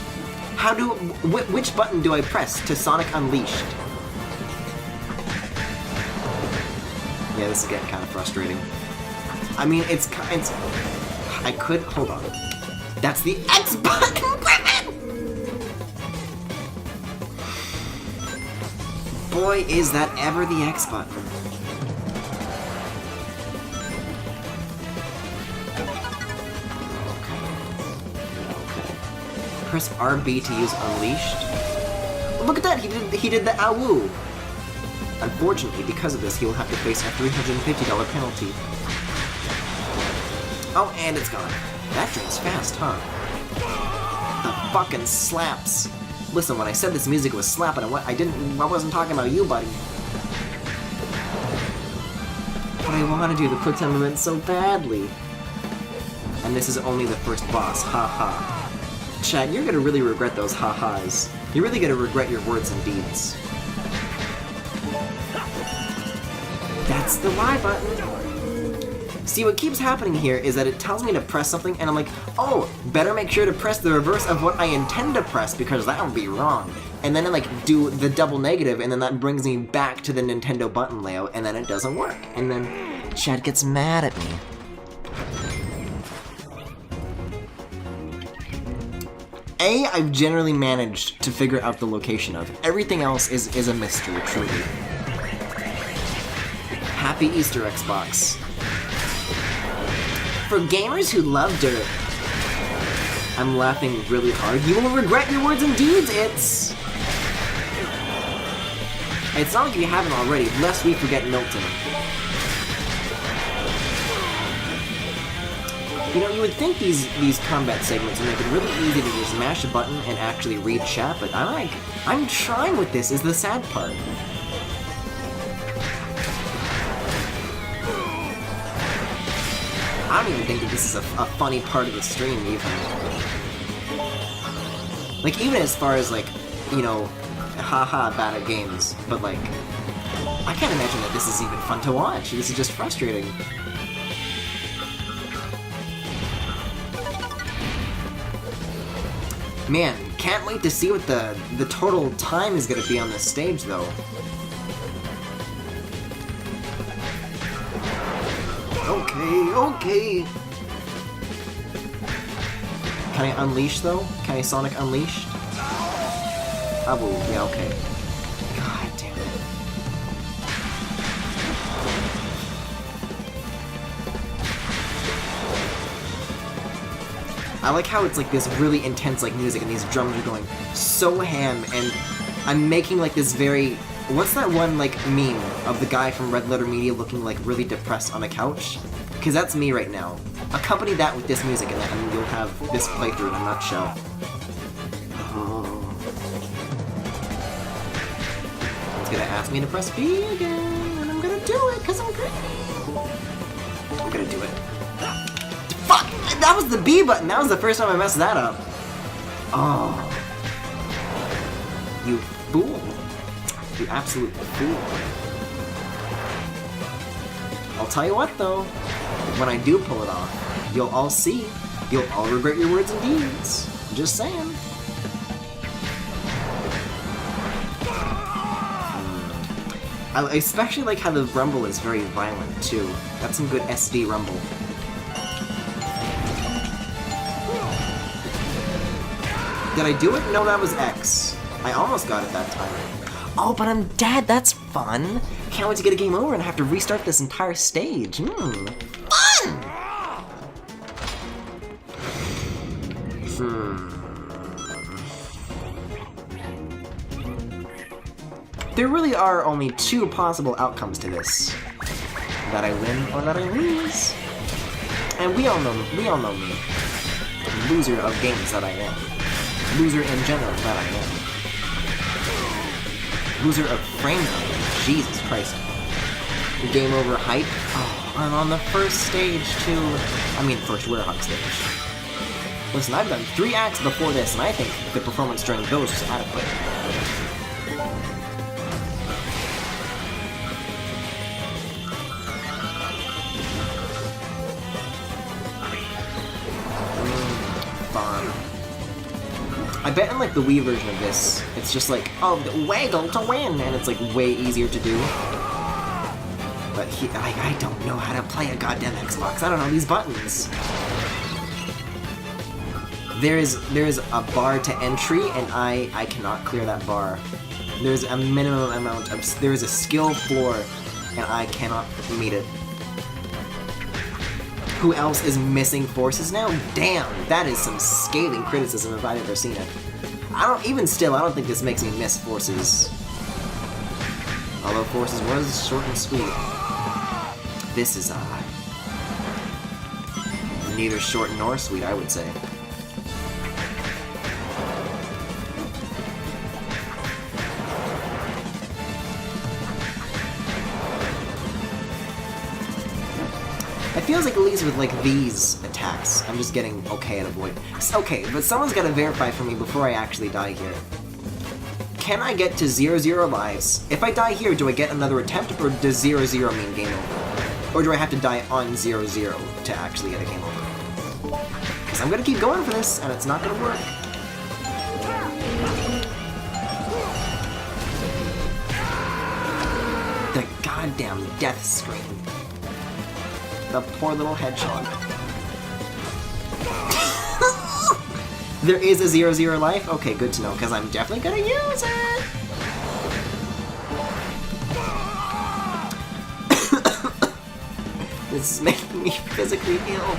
How do which button do I press to Sonic Unleashed? Yeah, this is getting kind of frustrating. I mean, it's I could hold on. That's the X button, Griffin! Boy, is that ever the X button. Okay. Press RB to use Unleashed. Look at that! He did the AWOO! Unfortunately, because of this, he will have to face a $350 penalty. Oh, and it's gone. That drains fast, huh? The fucking slaps. Listen, when I said this music was slapping, I wasn't talking about you, buddy. But I want to do the quick time event so badly. And this is only the first boss, haha. Chad, you're gonna really regret those ha-has. You're really gonna regret your words and deeds. That's the Y button. See, what keeps happening here is that it tells me to press something, and I'm like, oh, better make sure to press the reverse of what I intend to press, because that would be wrong. And then I, like, do the double negative, and then that brings me back to the Nintendo button layout, and then it doesn't work. And then Chad gets mad at me. I've generally managed to figure out the location of. Everything else is a mystery, truly. Happy Easter, Xbox. For gamers who love dirt, I'm laughing really hard. You will regret your words and deeds, It's not like you haven't already, lest we forget Milton. You know, you would think these combat segments would make it really easy to just mash a button and actually read chat, but I'm trying with this, is the sad part. I don't even think that this is a funny part of the stream, even. Like, even as far as, like, you know, haha, bad at games, but, like, I can't imagine that this is even fun to watch. This is just frustrating. Man, can't wait to see what the total time is gonna be on this stage, though. Okay. Can I unleash, though? Can I Sonic Unleashed? Oh, yeah, okay. God damn it. I like how it's like this really intense like music and these drums are going so ham, and I'm making like this very... What's that one, like, meme of the guy from Red Letter Media looking, like, really depressed on a couch? Because that's me right now. Accompany that with this music, and you'll have this playthrough in a nutshell. Oh. It's gonna ask me to press B again, and I'm gonna do it, because I'm greedy. I'm gonna do it. Fuck! That was the B button! That was the first time I messed that up. Oh. You fool. You absolute fool. I'll tell you what, though. When I do pull it off, you'll all see. You'll all regret your words and deeds. Just saying. I especially like how the rumble is very violent, too. That's some good SD rumble. Did I do it? No, that was X. I almost got it that time. Oh, but I'm dead. That's fun. Can't wait to get a game over and have to restart this entire stage. Fun! There really are only two possible outcomes to this. That I win or that I lose. And we all know me. Loser of games that I am. Loser in general that I am. Loser of frame rate. Jesus Christ. Game over hype? Oh, I'm on the first stage, too. I mean, first Werehog stage. Listen, I've done 3 acts before this, and I think the performance during those was adequate. Fun. I bet in like the Wii version of this, it's just like, oh, waggle to win, and it's like way easier to do. But I don't know how to play a goddamn Xbox. I don't know these buttons. There is a bar to entry, and I cannot clear that bar. There's a minimum amount of... There is a skill floor, and I cannot meet it. Who else is missing forces now? Damn, that is some scathing criticism if I've ever seen it. I don't think this makes me miss forces. Although forces was short and sweet. This is, neither short nor sweet, I would say. It feels like at least with like these attacks, I'm just getting okay at avoid. Okay, but someone's gotta verify for me before I actually die here. Can I get to 0-0 lives? If I die here, do I get another attempt, or does 0-0 mean game over? Or do I have to die on 0-0 to actually get a game over? Because I'm gonna keep going for this, and it's not gonna work. The goddamn death scream. The poor little hedgehog. There is a 0-0 life? Okay, good to know, because I'm definitely gonna use it! This is making me physically ill.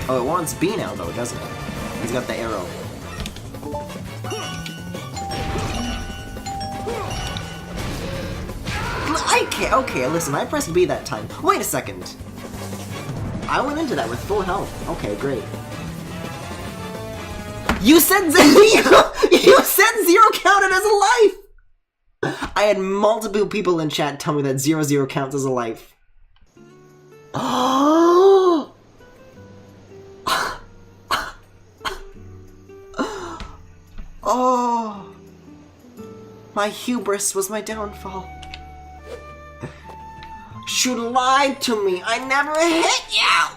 Oh, it wants B now, though, doesn't it? He's got the arrow. Okay, listen, I pressed B that time. Wait a second! I went into that with full health. Okay, great. You said you said 0 counted as a life! I had multiple people in chat tell me that 0-0 counts as a life. Oh! Oh! My hubris was my downfall. You lied to me! I never hit you!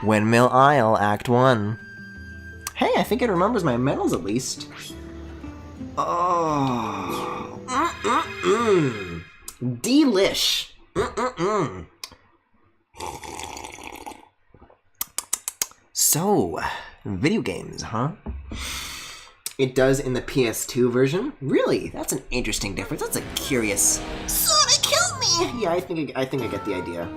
Windmill Isle, Act 1. Hey, I think it remembers my medals at least. Oh. Delish. So, video games, huh? It does in the PS2 version? Really? That's an interesting difference. That's a curious... Sonic, help me! Yeah, I think I get the idea.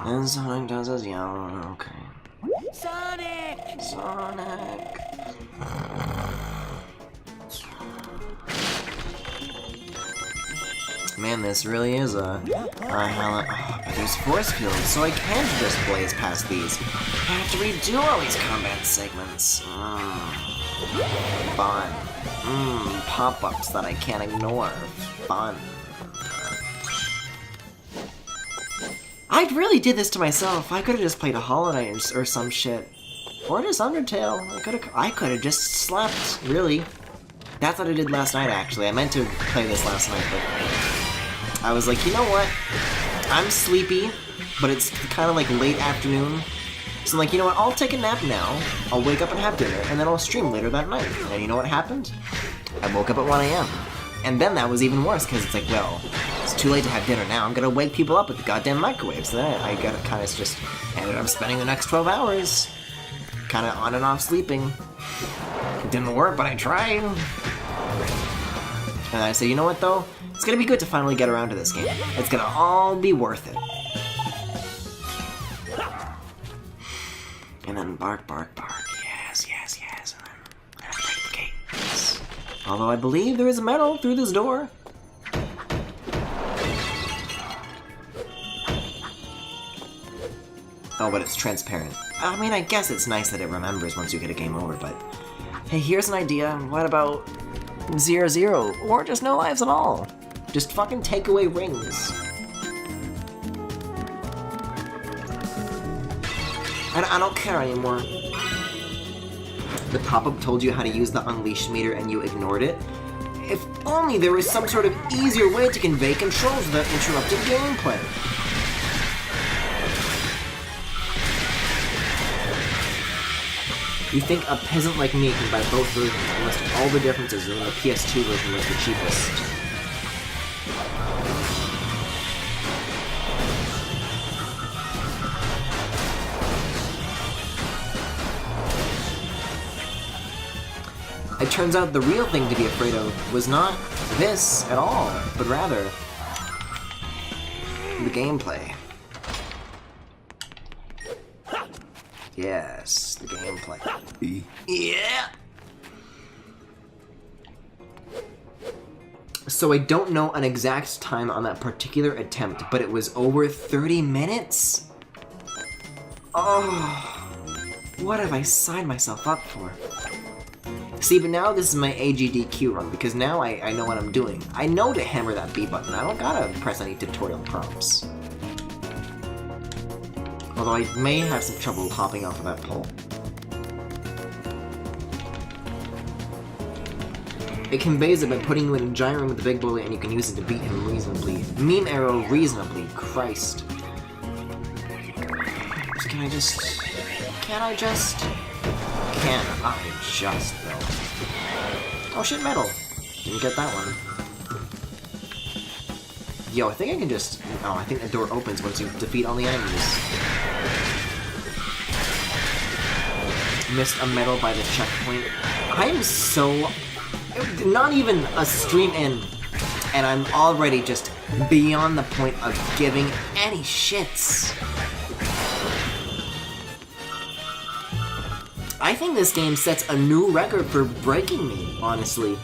And Sonic does as young, okay. Sonic! Sonic! Man, this really is a but there's force fields, so I can't just blaze past these. I have to redo all these combat segments. Fun. Pop-ups that I can't ignore. Fun. I really did this to myself. I could have just played a Hollow Knight or some shit. Or just Undertale. I could have just slept, really. That's what I did last night, actually. I meant to play this last night, but I was like, you know what? I'm sleepy, but it's kind of like late afternoon. So I'm like, you know what? I'll take a nap now. I'll wake up and have dinner, and then I'll stream later that night. And you know what happened? I woke up at 1 a.m. And then that was even worse, because it's like, well, it's too late to have dinner now. I'm gonna wake people up with the goddamn microwave. So then I got kind of just ended up spending the next 12 hours kind of on and off sleeping. It didn't work, but I tried. And I said, you know what, though? It's gonna be good to finally get around to this game. It's gonna all be worth it. And then bark, bark, bark. Yes, yes, yes. And then break the gate. Yes. Although I believe there is a medal through this door. Oh, but it's transparent. I mean, I guess it's nice that it remembers once you get a game over, but... Hey, here's an idea. What about 0-0? Or just no lives at all? Just fucking take away rings. I don't care anymore. The pop-up told you how to use the Unleash meter and you ignored it? If only there was some sort of easier way to convey controls without interrupting gameplay. You think a peasant like me can buy both versions and list all the differences when the PS2 version was the cheapest? It turns out the real thing to be afraid of was not this at all, but rather the gameplay. Yes, the gameplay. Yeah! So I don't know an exact time on that particular attempt, but it was over 30 minutes? Oh, what have I signed myself up for? See, but now this is my AGDQ run, because now I know what I'm doing. I know to hammer that B button, I don't gotta press any tutorial prompts. Although I may have some trouble hopping off of that pole. It conveys it by putting you in a giant room with the big bully and you can use it to beat him reasonably. Meme arrow reasonably, Christ. Can I just... Can't I just, though? Oh shit, metal! Didn't get that one. Yo, I think I can just... Oh, I think the door opens once you defeat all the enemies. Missed a medal by the checkpoint. I'm so... Not even a stream in, and I'm already just beyond the point of giving any shits. I think this game sets a new record for breaking me, honestly.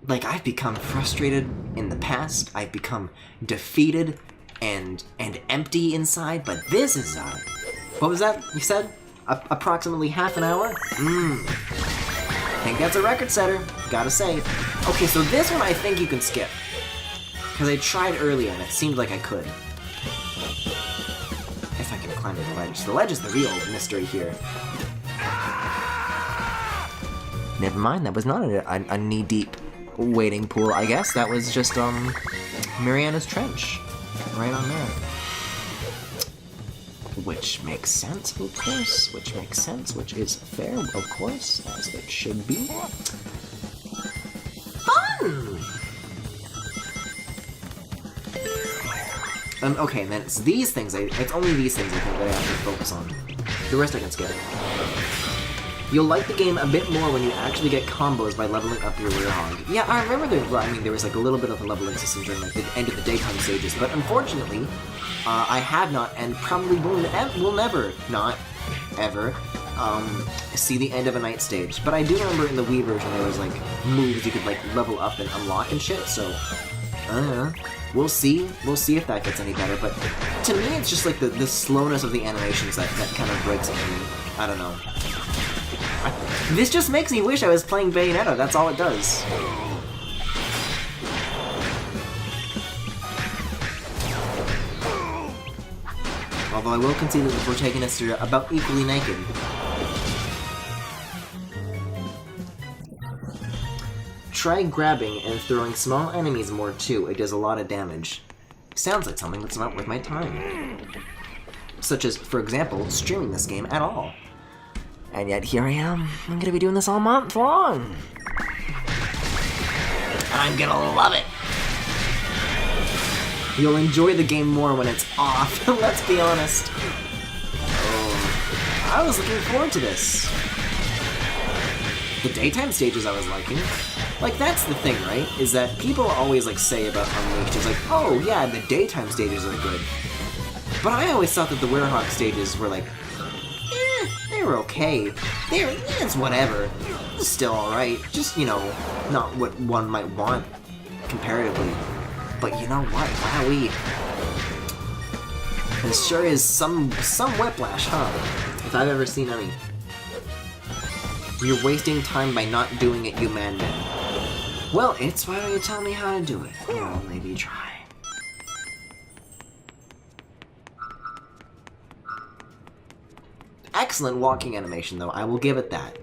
Like, I've become frustrated in the past, I've become defeated and empty inside, but this is, what was that you said? Approximately half an hour? I think that's a record setter, gotta say. Okay, so this one I think you can skip. Because I tried earlier and it seemed like I could. If I can climb to the ledge. The ledge is the real mystery here. Never mind, that was not a knee-deep wading pool, I guess. That was just, Mariana's Trench. Right on there. Which makes sense, of course. Which makes sense, which is fair, of course, as it should be. Fun! Okay, and then it's these things, it's only these things I think that I have to focus on. The rest I can skip. You'll like the game a bit more when you actually get combos by leveling up your rear hog. Yeah, I remember there was like a little bit of a leveling system during like the end of the daytime stages, but unfortunately, I have not, and probably will never, not ever, see the end of a night stage. But I do remember in the Wii version there was like moves you could like level up and unlock and shit, so I don't know. We'll see if that gets any better, but to me it's just like the slowness of the animations that kind of breaks it for me. I don't know. This just makes me wish I was playing Bayonetta, that's all it does. Although I will concede that the protagonists are about equally naked. Try grabbing and throwing small enemies more too, it does a lot of damage. Sounds like something that's not worth my time. Such as, for example, streaming this game at all. And yet here I am, I'm gonna be doing this all month long. I'm gonna love it. You'll enjoy the game more when it's off, let's be honest. Oh, I was looking forward to this. The daytime stages I was liking. Like, that's the thing, right? Is that people always, like, say about Unleashed, it's like, oh, yeah, the daytime stages are good. But I always thought that the Werehog stages were, like, they were okay. It's whatever. It's still alright. Just, you know, not what one might want, comparatively. But you know what? Wowee. It sure is some whiplash, huh? If I've ever seen any. You're wasting time by not doing it, you madman. Well, it's why don't you tell me how to do it? I'll maybe try. Excellent walking animation, though. I will give it that.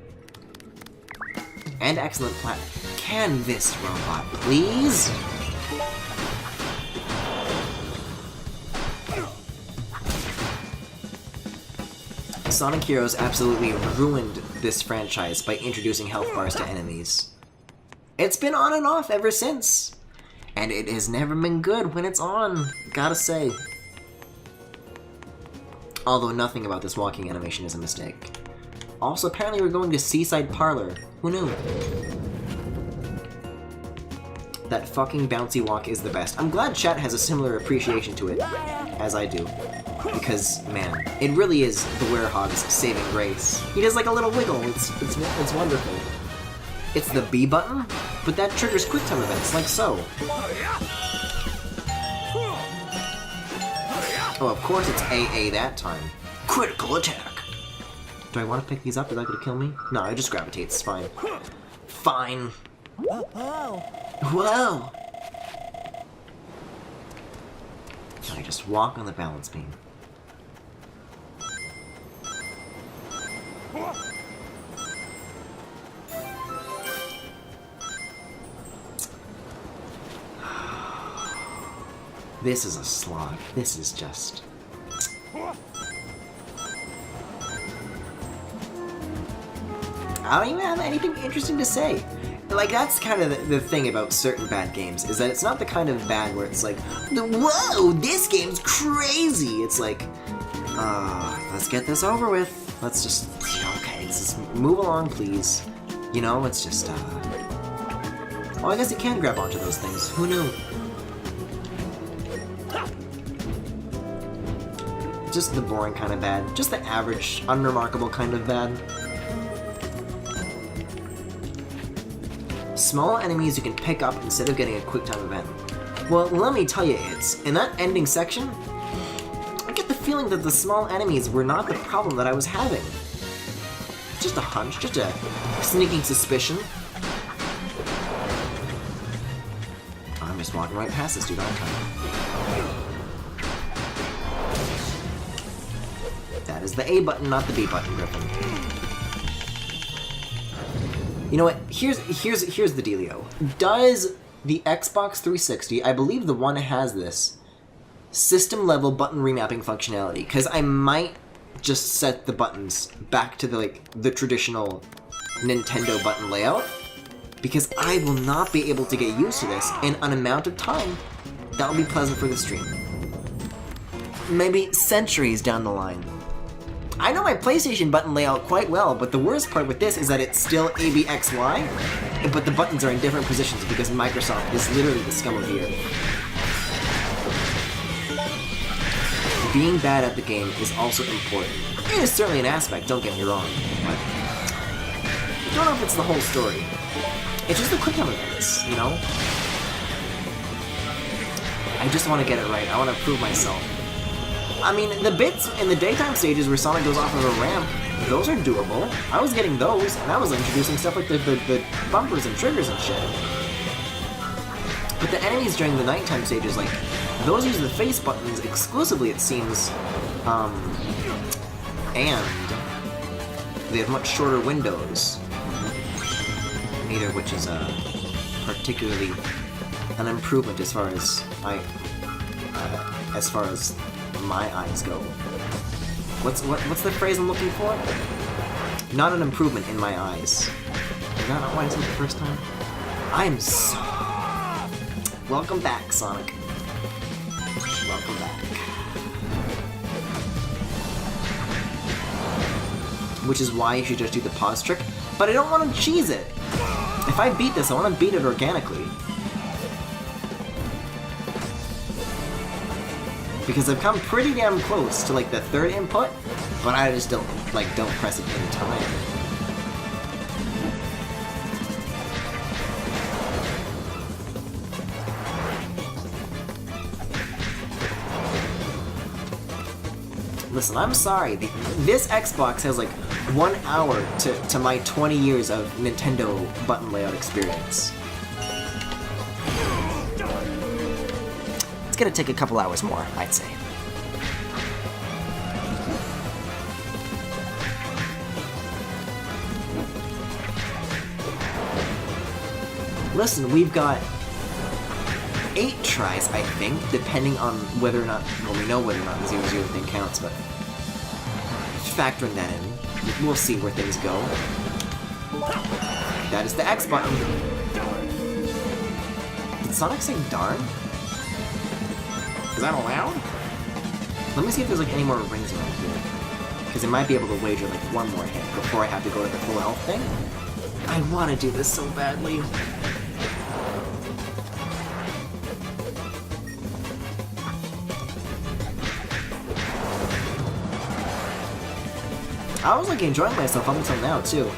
And excellent plat. Can this robot please? Sonic Heroes absolutely ruined this franchise by introducing health bars to enemies. It's been on and off ever since. And it has never been good when it's on, gotta say. Although nothing about this walking animation is a mistake. Also, apparently we're going to Seaside Parlor. Who knew? That fucking bouncy walk is the best. I'm glad chat has a similar appreciation to it as I do. Because, man, it really is the werehog's saving grace. He does like a little wiggle. It's wonderful. It's the B button, but that triggers quick time events, like so. Oh, of course it's AA that time. Critical attack! Do I want to pick these up? Is that gonna kill me? No, it just gravitates. It's fine. Fine. Whoa! Can I just walk on the balance beam? This is a slog. This is just... I don't even have anything interesting to say. Like, that's kind of the thing about certain bad games, is that it's not the kind of bad where it's like, whoa, this game's crazy! It's like, let's get this over with. Let's just, okay, let's just move along, please. You know, it's just, oh, I guess you can grab onto those things. Who knew? Just the boring kind of bad. Just the average, unremarkable kind of bad. Small enemies you can pick up instead of getting a quick time event. Well, let me tell you, it's in that ending section, I get the feeling that the small enemies were not the problem that I was having. Just a hunch, just a sneaking suspicion. I'm just walking right past this dude, aren't I? That is the A button, not the B button, Griffin. You know what? Here's the dealio. Does the Xbox 360, I believe the one has this, system-level button remapping functionality? Because I might just set the buttons back to the traditional Nintendo button layout, because I will not be able to get used to this in an amount of time that will be pleasant for the stream. Maybe centuries down the line. I know my PlayStation button layout quite well, but the worst part with this is that it's still ABXY, but the buttons are in different positions because Microsoft is literally the scum of the earth. Being bad at the game is also important. It is certainly an aspect, don't get me wrong, but I don't know if it's the whole story. It's just the quick time events, you know? I just want to get it right. I want to prove myself. I mean, the bits in the daytime stages where Sonic goes off of a ramp, those are doable. I was getting those, and I was introducing stuff like the bumpers and triggers and shit. But the enemies during the nighttime stages, like, those use the face buttons exclusively, it seems, and they have much shorter windows, neither of which is particularly an improvement as far as my eyes go. What's the phrase I'm looking for? Not an improvement in my eyes. Is that not what I said the first time? I'm so... Welcome back, Sonic. Welcome back. Which is why you should just do the pause trick, but I don't want to cheese it. If I beat this, I want to beat it organically. Because I've come pretty damn close to like the third input, but I just don't press it in time. Listen, I'm sorry. This Xbox has like 1 hour to my 20 years of Nintendo button layout experience. It's gonna take a couple hours more, I'd say. Listen, we've got 8 tries, I think, depending on whether or not, well, we know whether or not the 0-0 thing counts, but factoring that in, we'll see where things go. That is the X button. Did Sonic say darn? Is that allowed? Let me see if there's like any more rings around here. Because I might be able to wager like 1 more hit before I have to go to the full health thing. I want to do this so badly. I was like enjoying myself up until now too.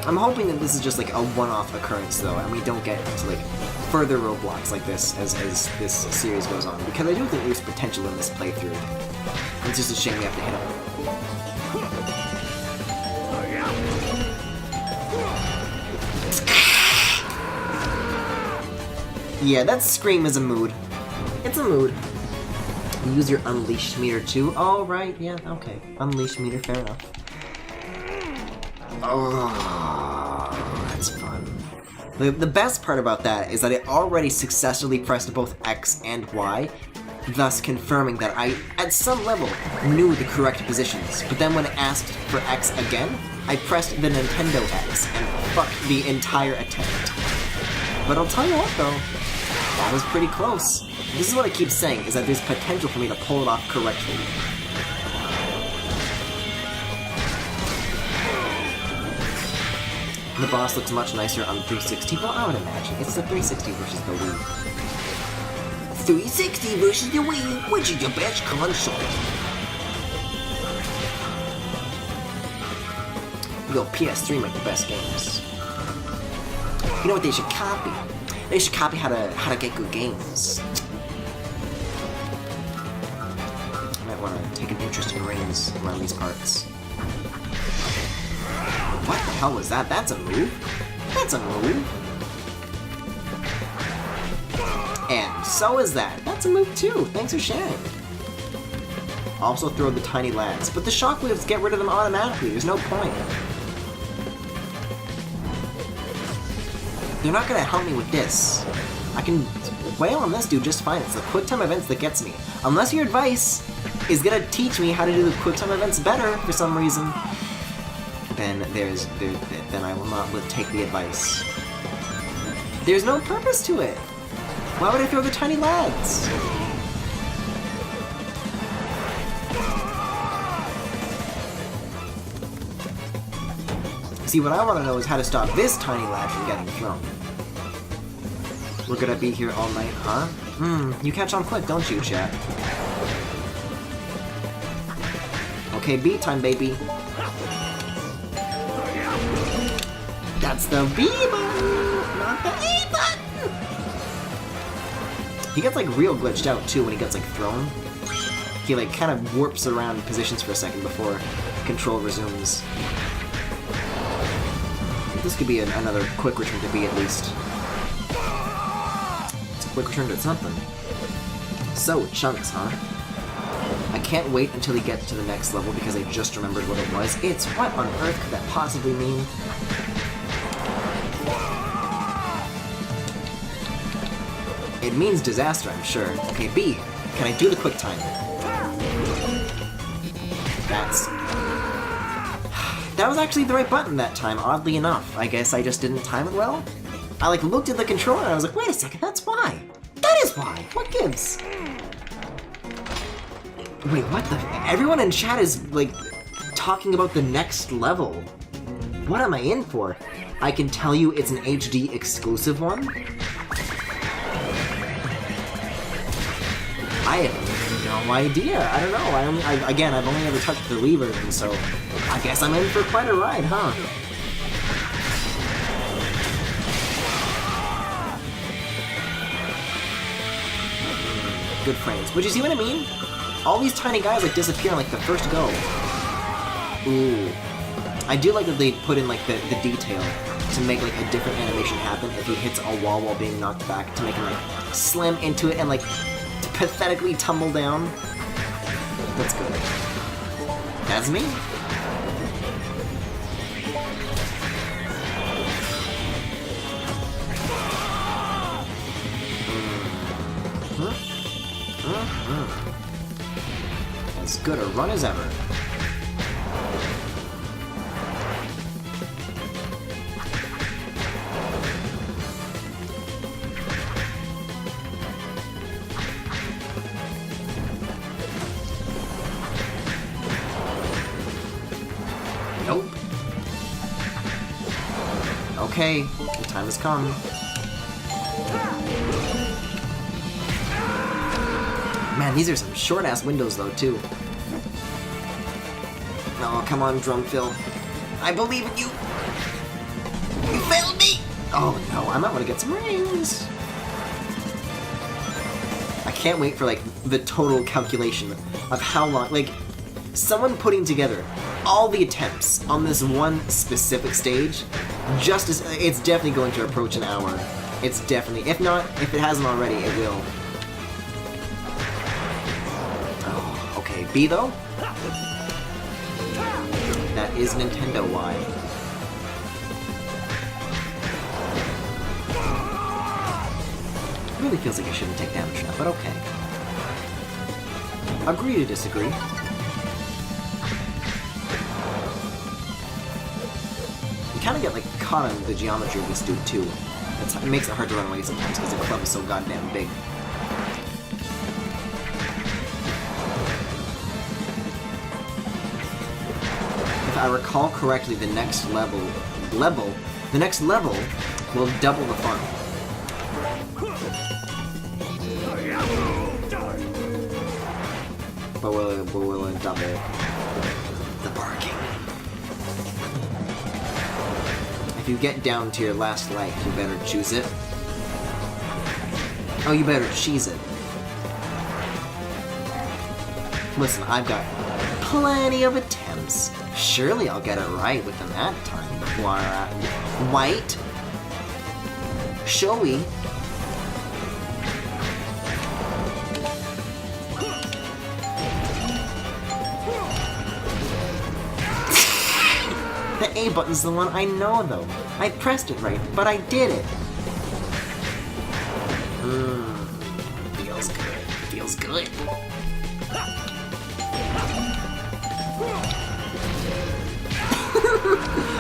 I'm hoping that this is just like a one-off occurrence though, and we don't get into like further roadblocks like this as this series goes on, because I do think there's potential in this playthrough. It's just a shame we have to hit him. Yeah, that scream is a mood. It's a mood. Use your unleashed meter too. Oh, right, yeah, okay. Unleashed meter, fair enough. Oh, that's fun. The best part about that is that it already successfully pressed both X and Y, thus confirming that I, at some level, knew the correct positions. But then when it asked for X again, I pressed the Nintendo X and fucked the entire attempt. But I'll tell you what though, that was pretty close. This is what I keep saying, is that there's potential for me to pull it off correctly. The boss looks much nicer on 360, well, I would imagine. It's the 360 versus the Wii. 360 versus the Wii, which is your best console? Yo, PS3 make the best games. You know what they should copy? They should copy how to get good games. I might want to take an interest in rings around these parts. What the hell was that? That's a move. That's a move. And so is that. That's a move too. Thanks for sharing. Also throw the tiny lads, but the shockwaves get rid of them automatically. There's no point. They're not gonna help me with this. I can wail on this dude just fine. It's the quick time events that gets me. Unless your advice is gonna teach me how to do the quick time events better for some reason, then then I will not take the advice. There's no purpose to it. Why would I throw the tiny lads? See, what I want to know is how to stop this tiny lad from getting thrown. We're gonna be here all night, huh? You catch on quick, don't you, chat? Okay, beat time, baby. That's the B button, not the A button! He gets like real glitched out too when he gets like thrown. He like kind of warps around positions for a second before control resumes. This could be another quick return to B at least. It's a quick return to something. So, chunks, huh? I can't wait until he gets to the next level because I just remembered what it was. It's what on earth could that possibly mean? It means disaster, I'm sure. Okay, B, can I do the quick time? That was actually the right button that time, oddly enough. I guess I just didn't time it well? I like looked at the controller and I was like, wait a second, that's why. That is why. What gives? Wait, what the? Everyone in chat is like talking about the next level. What am I in for? I can tell you it's an HD exclusive one. I have no idea. I don't know. Again, I've only ever touched the Wii version, so I guess I'm in for quite a ride, huh? good frames. But you see what I mean? All these tiny guys like disappear on like the first go. Ooh. I do like that they put in like the detail to make like a different animation happen if he hits a wall while being knocked back, to make him like slam into it and like pathetically tumble down. That's good. That's me. As good a run as ever. Nope. Okay, the time has come. Man, these are some short-ass windows, though, too. Oh, come on, Drumfill. I believe in you! You failed me! Oh, no, I might want to get some rings. I can't wait for, like, the total calculation of how long... Like, someone putting together all the attempts on this one specific stage, just as... It's definitely going to approach an hour. It's definitely... If not, if it hasn't already, it will. Okay, B though? That is Nintendo Y. Really feels like I shouldn't take damage now, but okay. Agree to disagree. You kind of get like caught on the geometry of this dude too. It makes it hard to run away sometimes because the club is so goddamn big. If I recall correctly, the next level will double the fun. But will it double the barking? If you get down to your last life, you better choose it. Oh, you better cheese it. Listen, I've got plenty of attempts. Surely I'll get it right within that time before I... White? Showy? The A button's the one I know, though. I pressed it right, but I did it. Feels good. Feels good.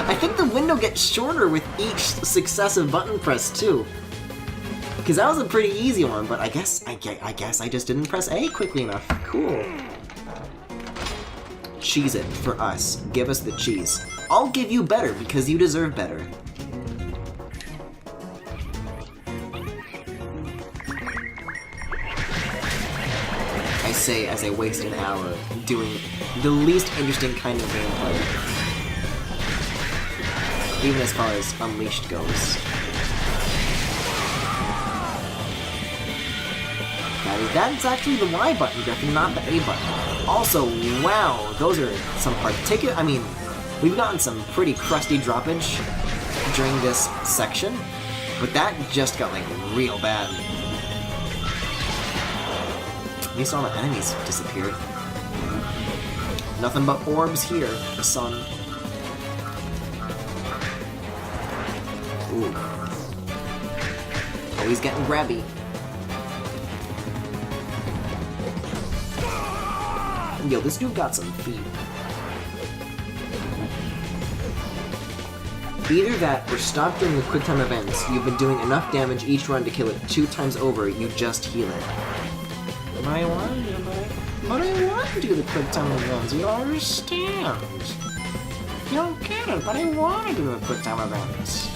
I think the window gets shorter with each successive button press, too. Because that was a pretty easy one, but I guess I just didn't press A quickly enough. Cool. Cheese it for us. Give us the cheese. I'll give you better because you deserve better. I say as I waste an hour doing the least interesting kind of gameplay. Even as far as Unleashed goes. That's actually the Y button, Griffin, not the A button. Also, wow, those are some particular... I mean, we've gotten some pretty crusty droppage during this section, but that just got, like, real bad. At least all the enemies disappeared. Nothing but orbs here, the sun. Ooh. Oh, he's getting grabby. Yo, this dude got some feet. Either that, or stop doing the quick time events. You've been doing enough damage each run to kill it 2 times over, you just heal it. But I want to do the quick time events, you don't understand. You don't get it, but I want to do the quick time events.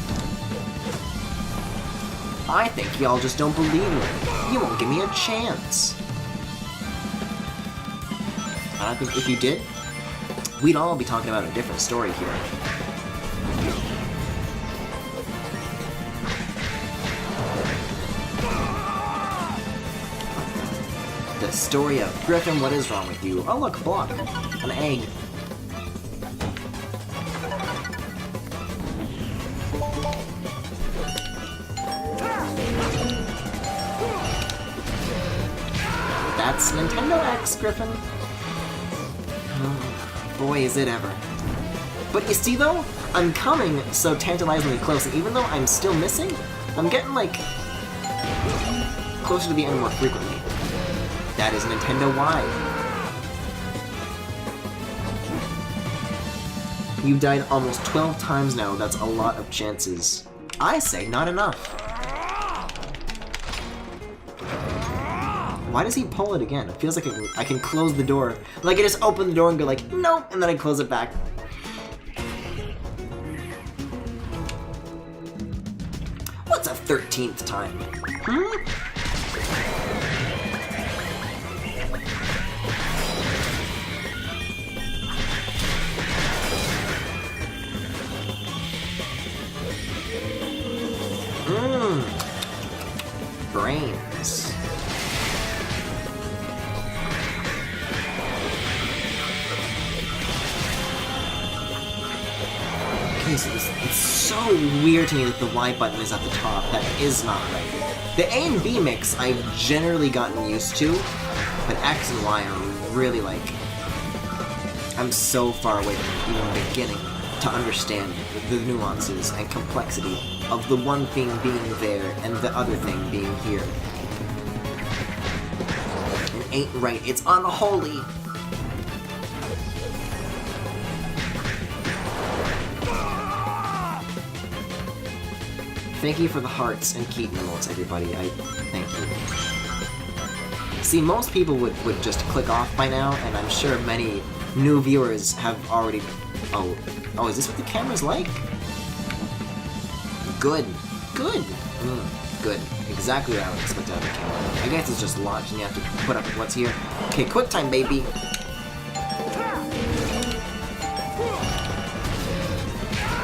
I think y'all just don't believe me. You won't give me a chance. I think if you did, we'd all be talking about a different story here. story of Griffin, what is wrong with you? Oh look, block. An egg. That's Nintendo X, Griffin. Oh, boy, is it ever. But you see though, I'm coming so tantalizingly close, and even though I'm still missing, I'm getting like closer to the end more frequently. That is Nintendo Y. You've died almost 12 times now, that's a lot of chances. I say not enough. Why does he pull it again? It feels like I can close the door. Like I just open the door and go like, nope, and then I close it back. What's a 13th time? Hmm? Brains. Okay, so it's so weird to me that the Y button is at the top. That is not right. The A and B mix I've generally gotten used to, but X and Y are really like... I'm so far away from even beginning to understand the nuances and complexity of the one thing being there and the other thing being here. It ain't right, it's unholy! Thank you for the hearts and Keaton emotes, everybody. I thank you. See, most people would just click off by now, and I'm sure many new viewers have already... Oh, is this what the camera's like? Good. Good. Good. Exactly what I would expect out of the camera. I guess it's just launched and you have to put up with what's here. Okay, quick time, baby.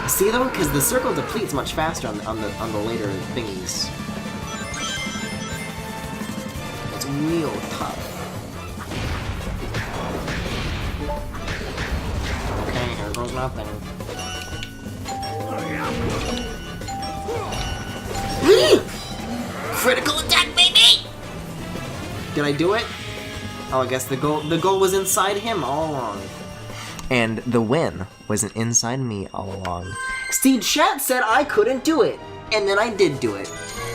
See though, because the circle depletes much faster on the later thingies. It's real tough. Okay, here goes nothing. Critical attack, baby! Did I do it? Oh, I guess the goal was inside him all along. And the win wasn't inside me all along. See, chat said I couldn't do it, and then I did do it.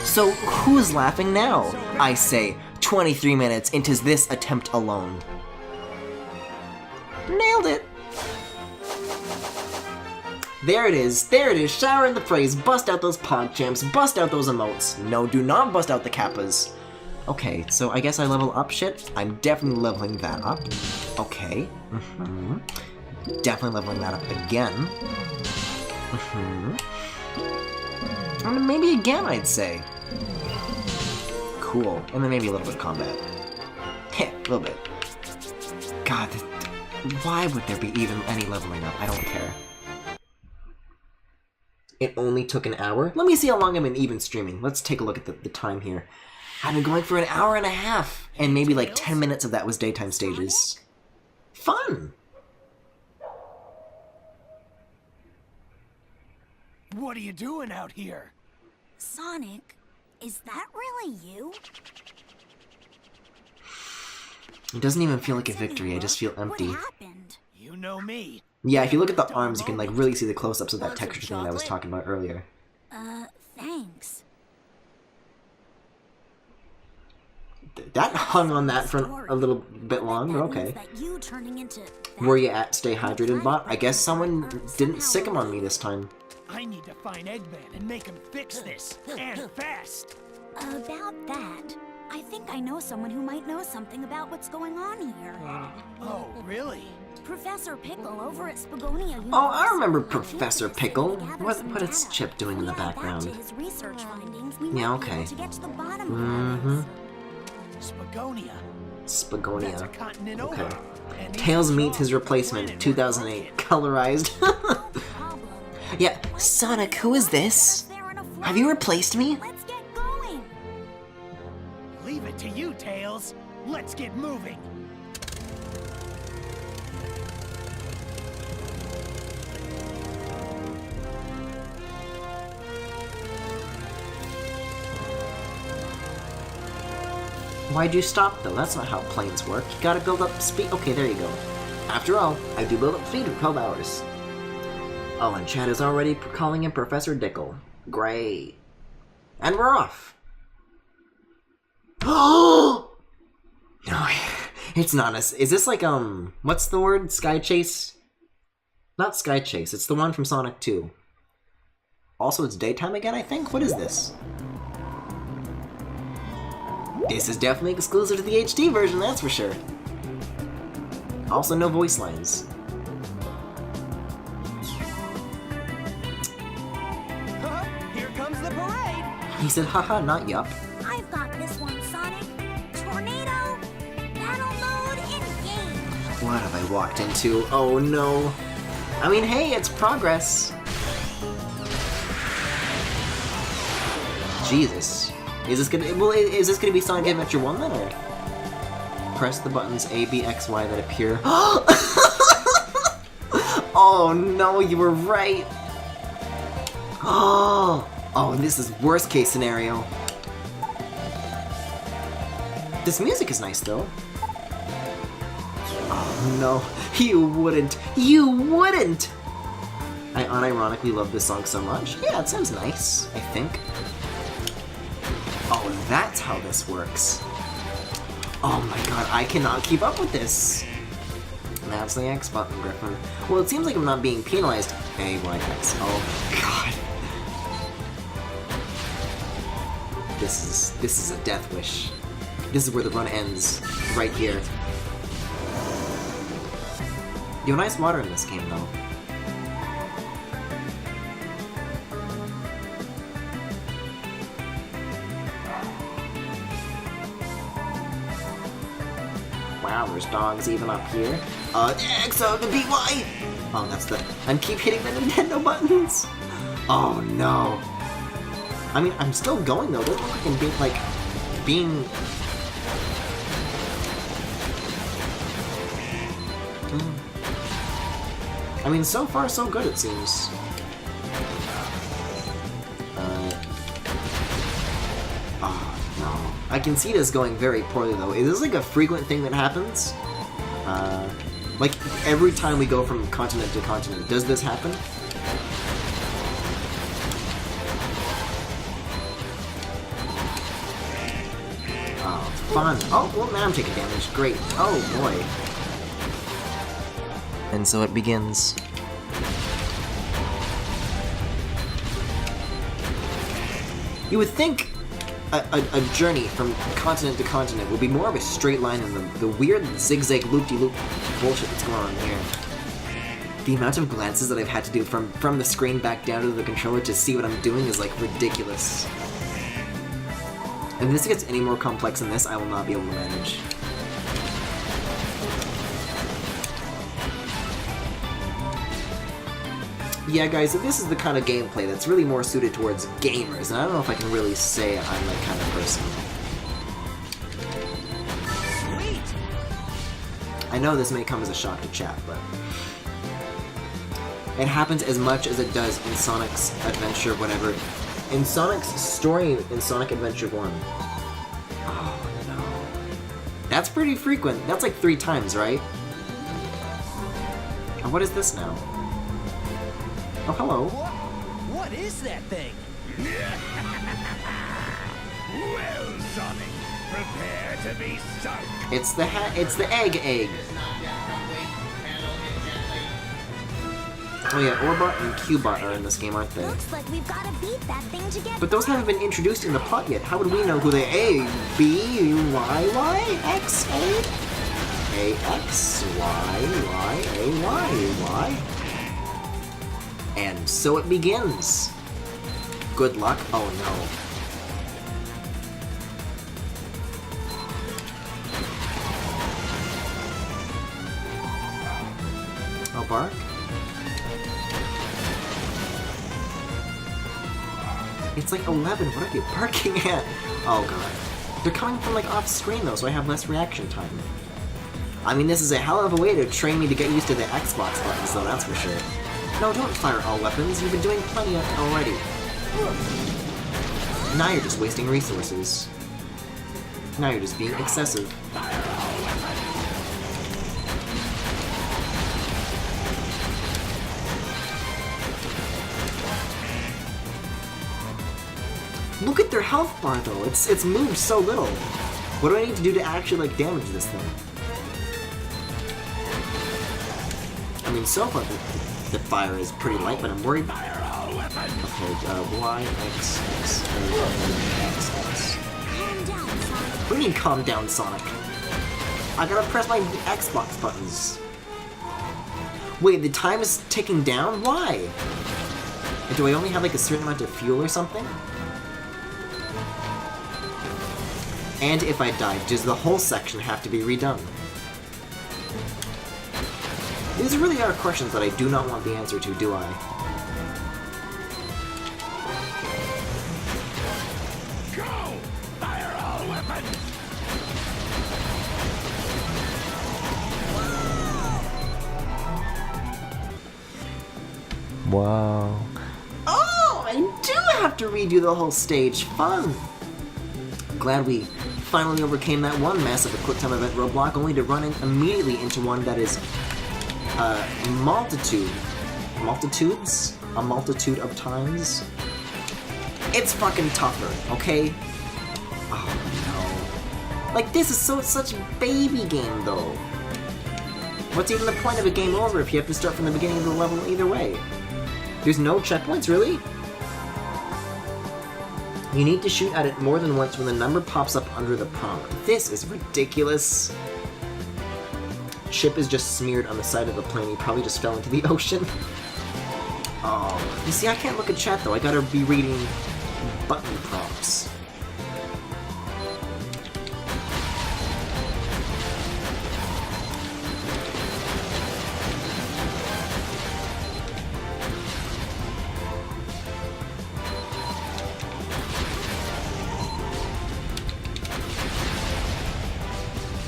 So who's laughing now? I say, 23 minutes into this attempt alone. Nailed it! There it is, shower in the praise, bust out those PogChamps, bust out those emotes. No, do not bust out the Kappas. Okay, so I guess I level up shit. I'm definitely leveling that up. Okay, definitely leveling that up again. And maybe again, I'd say. Cool, and then maybe a little bit of combat. Heh, a little bit. God, why would there be even any leveling up? I don't care. It only took an hour? Let me see how long I've been even streaming. Let's take a look at the time here. I've been going for an hour and a half, and maybe like 10 minutes of that was daytime stages. Fun! What are you doing out here? Sonic, is that really you? It doesn't even feel like a victory, I just feel empty. What happened? You know me. Yeah, if you look at the arms, you can like really see the close-ups of that texture thing that I was talking about earlier. Thanks. That hung on that for a little bit long, but okay. Were you at Stay Hydrated bot? I guess someone didn't sick him on me this time. I need to find Eggman and make him fix this, and fast. About that, I think I know someone who might know something about what's going on here. Oh, really? Professor Pickle over at Spagonia University. Oh, I remember Professor Pickle. What is Chip doing in the background? Yeah, okay. Spagonia. Spagonia. That's a continent Okay. over. And Tails meets his replacement, 2008, colorized. Yeah, Sonic, who is this? Have you replaced me? Let's get going. leave it to you, Tails. Let's get moving. Why'd you stop, though? That's not how planes work. You gotta build up speed. Okay, there you go. After all, I do build up speed for 12 hours. Oh, and Chad is already calling in Professor Dickel. Great. And we're off. Oh! No, it's not as... Is this like, what's the word? Sky Chase? Not Sky Chase, it's the one from Sonic 2. Also, it's daytime again, I think? What is this? This is definitely exclusive to the HD version, that's for sure. Also, no voice lines. Here comes the parade. He said, haha, not yup. I've got this one, Sonic. Tornado, battle mode, in-game. What have I walked into? Oh no. I mean, hey, it's progress. Jesus. Is this gonna be Sonic Adventure 1 then, or? Press the buttons A, B, X, Y that appear. Oh no, you were right. Oh, this is worst case scenario. This music is nice though. Oh no, you wouldn't. You wouldn't! I unironically love this song so much. Yeah, it sounds nice, I think. Oh, that's how this works. Oh my god, I cannot keep up with this. That's the X button, Griffin. Well, it seems like I'm not being penalized. A, Y, X. Oh god. This is a death wish. This is where the run ends. Right here. You have nice water in this game, though. Wow, there's dogs even up here. X O to B Y! Oh, that's the... I keep hitting the Nintendo buttons! Oh, no. I mean, I'm still going, though. It doesn't look like I'm being... I mean, so far, so good, it seems. Oh, no. I can see this going very poorly, though. Is this like a frequent thing that happens? Like, every time we go from continent to continent, does this happen? Oh, fun. Oh, well, now I'm taking damage. Great. Oh, boy. And so it begins. You would think a journey from continent to continent would be more of a straight line than the weird zigzag loop-de-loop bullshit that's going on here. The amount of glances that I've had to do from the screen back down to the controller to see what I'm doing is like ridiculous. If this gets any more complex than this, I will not be able to manage. Yeah, guys, this is the kind of gameplay that's really more suited towards gamers, and I don't know if I can really say I'm that kind of person. Sweet. I know this may come as a shock to chat, but it happens as much as it does in Sonic's Adventure, whatever. In Sonic's story in Sonic Adventure 1. Oh, no. That's pretty frequent. That's like 3 times, right? Oh, what is this now? Oh, hello. What is that thing? Well, Sonic, prepare to be sunk. It's the egg. Oh yeah, Orbot and Cubot are in this game, aren't they? Looks like we've got to beat that thing to get. But those haven't been introduced in the plot yet. How would we know who they A, B, Y, Y, X, A? A, X, Y, Y, A, Y, Y. And so it begins. Good luck. Oh no. Oh, bark? It's like 11. What are you barking at? Oh god. They're coming from like off screen though, so I have less reaction time. I mean, this is a hell of a way to train me to get used to the Xbox buttons though, that's for sure. No, don't fire all weapons, you've been doing plenty of it already. Now you're just wasting resources. Now you're just being excessive. Look at their health bar though, it's moved so little. What do I need to do to actually like damage this thing? I mean, so far the fire is pretty light, but I'm worried. Okay, Y, X, X, X, X. Calm down, Sonic. What do you mean calm down, Sonic? I gotta press my Xbox buttons. Wait, the time is ticking down? Why? Do I only have like a certain amount of fuel or something? And if I die, does the whole section have to be redone? These really are questions that I do not want the answer to, do I? Go! Fire all weapons! Wow. Oh, I do have to redo the whole stage. Fun! Glad we finally overcame that one massive quick time event roadblock, only to run in immediately into one that is a multitude of times. It's fucking tougher, okay? Oh no. Like, this is such a baby game though. What's even the point of a game over if you have to start from the beginning of the level either way? There's no checkpoints, really? You need to shoot at it more than once when the number pops up under the prompt. This is ridiculous. Chip is just smeared on the side of the plane. He probably just fell into the ocean. Oh, you see, I can't look at chat though. I gotta be reading button prompts.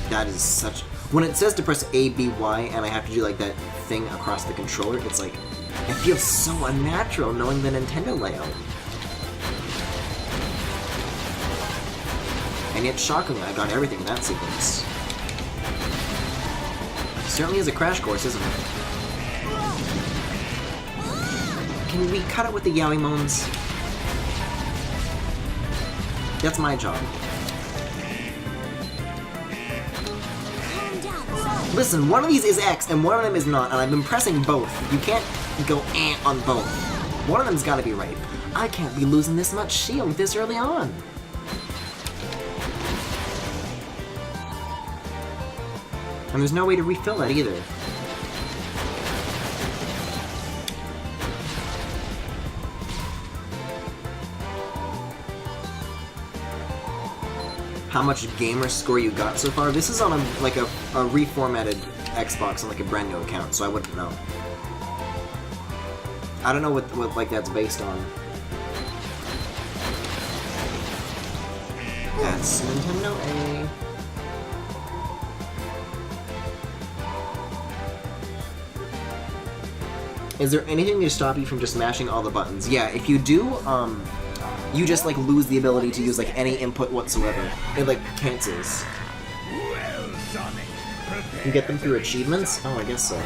That is such... When it says to press A, B, Y, and I have to do like that thing across the controller, it's like... It feels so unnatural knowing the Nintendo layout. And yet, shockingly, I got everything in that sequence. Certainly is a crash course, isn't it? Can we cut it with the yaoi moans? That's my job. Listen, one of these is X and one of them is not, and I've been pressing both. You can't go on both. One of them's gotta be right. I can't be losing this much shield this early on. And there's no way to refill that either. How much gamer score you got so far? This is on a reformatted Xbox on like a brand new account, so I wouldn't know. I don't know what like that's based on. That's Nintendo A. Is there anything to stop you from just mashing all the buttons? Yeah, if you do, you just like lose the ability to use like any input whatsoever. It like cancels. Well, Sonic, You get them through achievements? Oh, I guess so.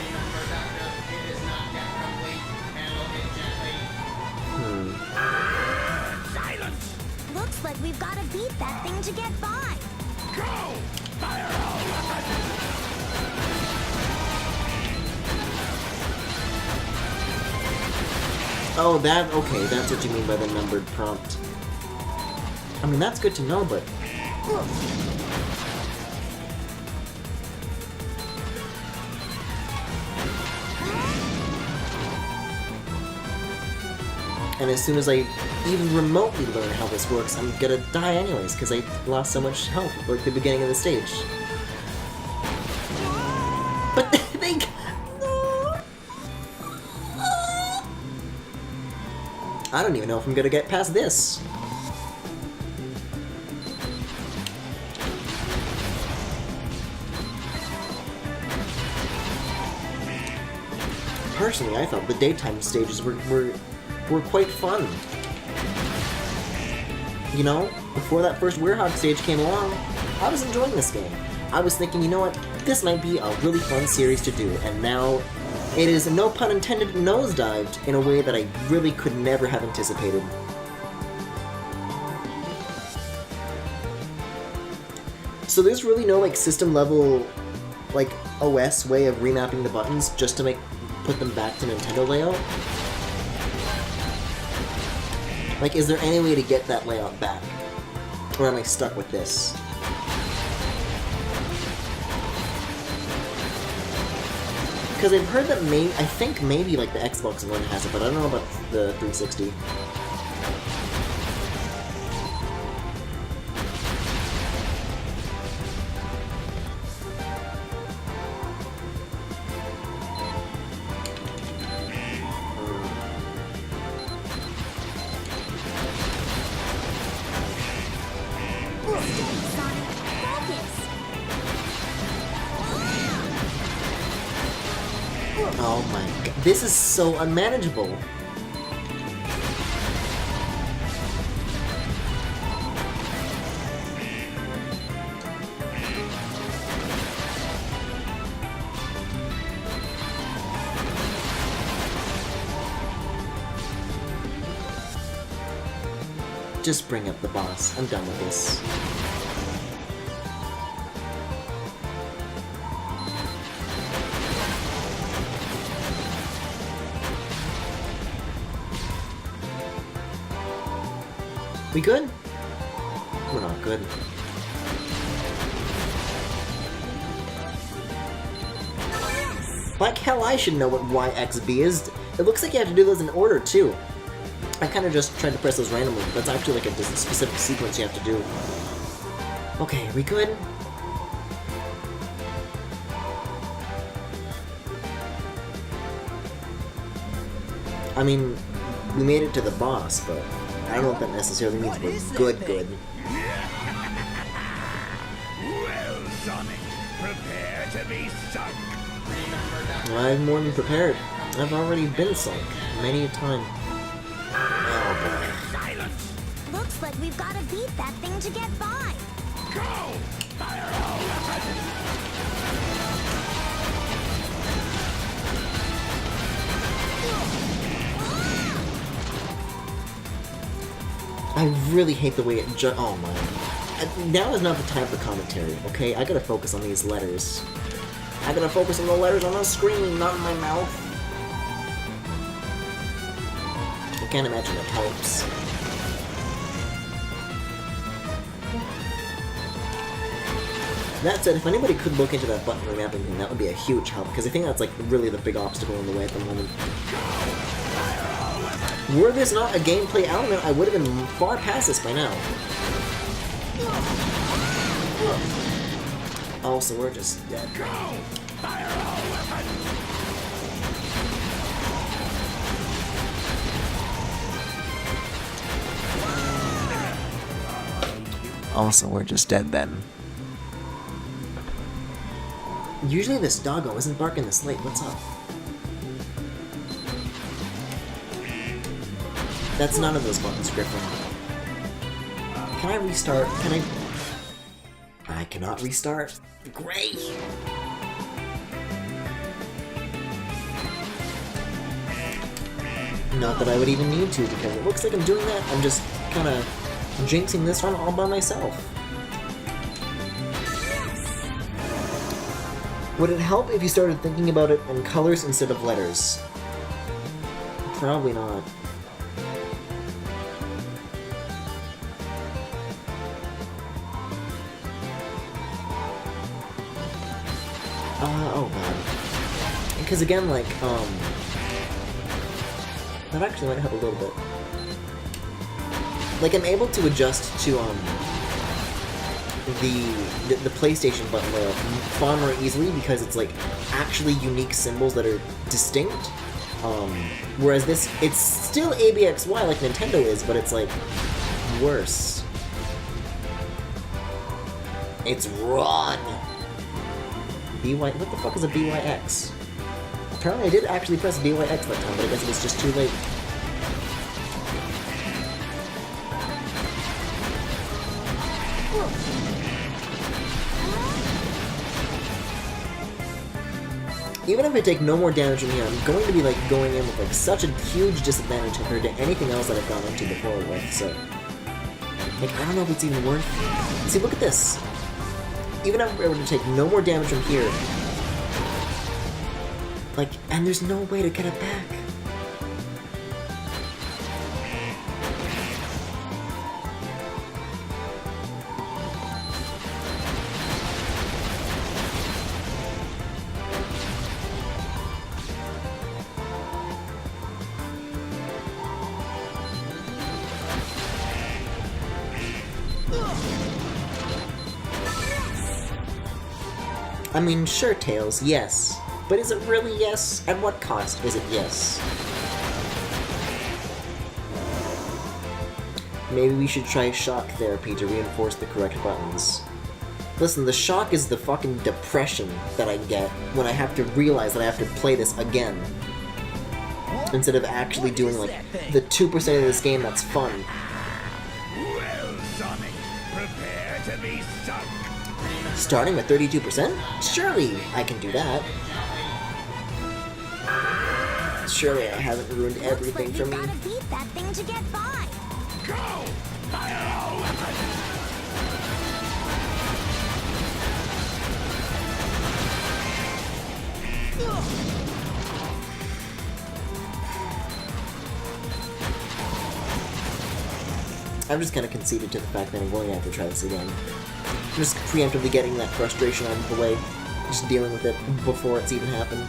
silence! Looks like we've got to beat that thing to get by. Go! Fire all weapons! Oh, okay, that's what you mean by the numbered prompt. I mean, that's good to know, but... And as soon as I even remotely learn how this works, I'm gonna die anyways, because I lost so much health at like, the beginning of the stage. But they... I don't even know if I'm gonna get past this. personally, I thought the daytime stages were quite fun. You know, before that first Werehog stage came along, I was enjoying this game. I was thinking, you know what, this might be a really fun series to do, and now it is, no pun intended, nosedived in a way that I really could never have anticipated. So there's really no, like, system level, like, OS way of remapping the buttons just to put them back to Nintendo layout? Like, is there any way to get that layout back? Or am I stuck with this? Because I've heard that I think maybe like the Xbox One has it, but I don't know about the 360. Oh my god, this is so unmanageable. Just bring up the boss. I'm done with this. We good? We're not good. Like hell, I should know what YXB is. It looks like you have to do those in order, too. I kind of just tried to press those randomly. That's actually like a specific sequence you have to do. Okay, we good? I mean, we made it to the boss, but I don't know what that necessarily means we're good. Well, Sonic, prepare to be sunk. I'm more than prepared. I've already been sunk many a time. Oh boy. Silence! Looks like we've got to beat that thing to get by. Go! Fire all weapons! I really hate the way it oh my. Now is not the time for commentary, okay? I gotta focus on these letters. I gotta focus on the letters on the screen, not in my mouth. I can't imagine it helps. That said, if anybody could look into that button remapping thing, that would be a huge help, because I think that's like really the big obstacle in the way at the moment. Were this not a gameplay element, I would have been far past this by now. Oh, so we're just dead. Go! Fire all weapons! Also, we're just dead then. Usually this doggo isn't barking this late. What's up? That's none of those buttons, Griffin. Can I restart? Can I... I cannot restart. Great! Not that I would even need to, because it looks like I'm doing that. I'm just kind of jinxing this run all by myself. Would it help if you started thinking about it in colors instead of letters? Probably not. Oh god. Because again, like, that actually might help a little bit. Like, I'm able to adjust to, the PlayStation button layout far more easily because it's, like, actually unique symbols that are distinct. Whereas this, it's still ABXY like Nintendo is, but it's, like, worse. It's run! BY, what the fuck is a BYX? Apparently I did actually press DYX that time, but I guess it was just too late. Even if I take no more damage from here, I'm going to be like going in with like such a huge disadvantage compared to anything else that I've gone into before with, so... Like, I don't know if it's even worth... See, look at this! Even if I were to take no more damage from here... Like, and there's no way to get it back. I mean, sure, Tails, yes. But is it really yes? At what cost is it yes? Maybe we should try shock therapy to reinforce the correct buttons. Listen, the shock is the fucking depression that I get when I have to realize that I have to play this again. Instead of actually doing, like, the 2% of this game that's fun. Well, Sonic, prepare to be sunk. Starting with 32%? Surely I can do that. Surely I haven't ruined everything for me. Looks like we've gotta beat that thing to get by. Go! Fire all weapons! I've just kind of conceded to the fact that I'm going to have to try this again. I'm just preemptively getting that frustration out of the way, just dealing with it before it's even happened.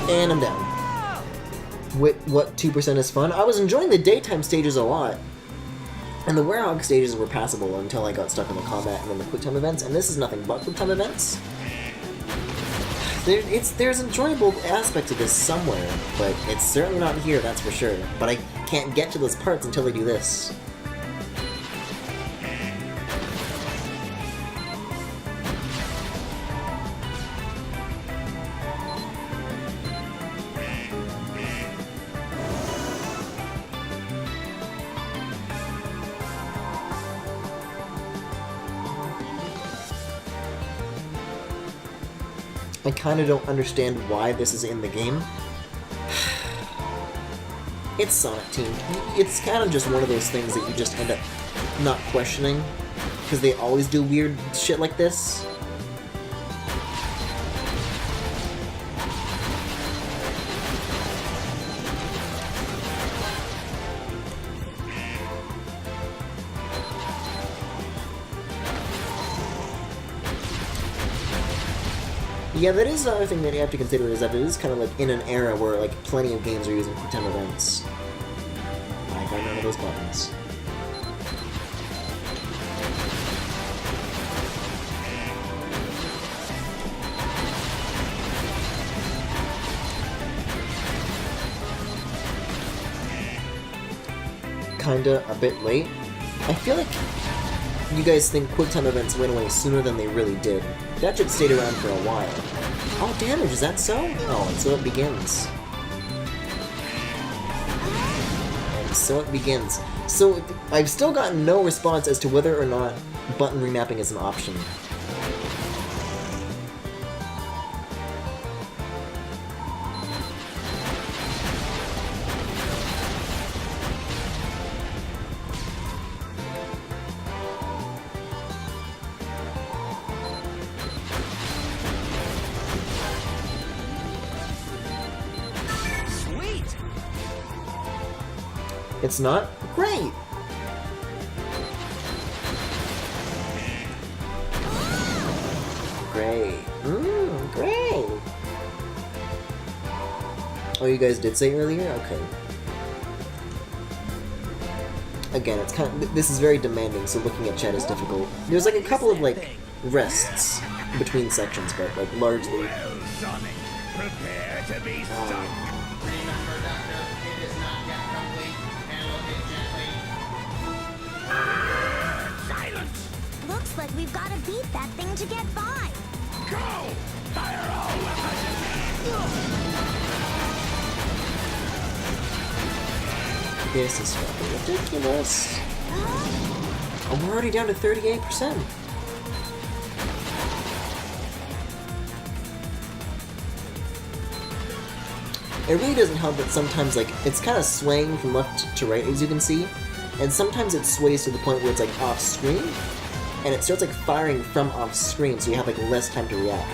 And I'm down. What 2% is fun? I was enjoying the daytime stages a lot. And the Werehog stages were passable until I got stuck in the combat and then the quick time events, and this is nothing but quick time events. There's enjoyable aspects of this somewhere, but it's certainly not here, that's for sure. But I can't get to those parts until I do this. I kind of don't understand why this is in the game. It's Sonic Team. It's kind of just one of those things that you just end up not questioning, because they always do weird shit like this. Yeah, that is the other thing that you have to consider, is that it is kind of like in an era where like plenty of games are using quick time events. I got none of those buttons. Kinda a bit late. I feel like you guys think quick time events went away sooner than they really did. That should stayed around for a while. Oh, damage, is that so? Oh, and so it begins. And so it begins. So, I've still gotten no response as to whether or not button remapping is an option. It's not? Great! Great. Great! Oh, you guys did say earlier? Okay. again, it's kind of, this is very demanding, so looking at chat is difficult. There's like a couple of like rests between sections, but like largely. Well, Sonic, prepare to be stung. Remember, Doctor, it is not yet complete. Handle it gently. Silence! Looks like we've got to beat that thing to get by. Go! Fire all weapons! This is fucking ridiculous. Oh, we're already down to 38%. It really doesn't help that sometimes, like, it's kind of swaying from left to right, as you can see, and sometimes it sways to the point where it's, like, off-screen, and it starts, like, firing from off-screen, so you have, like, less time to react.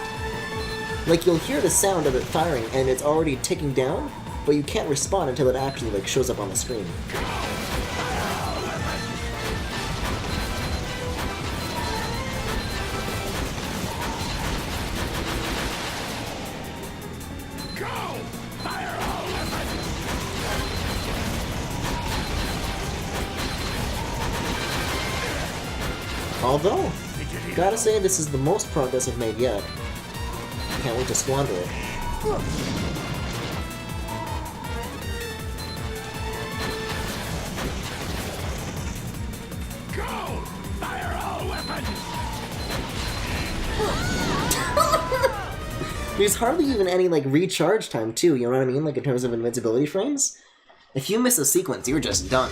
Like, you'll hear the sound of it firing, and it's already ticking down, but you can't respond until it actually, like, shows up on the screen. Although, gotta say this is the most progress I've made yet. Can't wait to squander it. Go! Fire all weapons! There's hardly even any, like, recharge time, too, you know what I mean? Like, in terms of invincibility frames? If you miss a sequence, you're just done.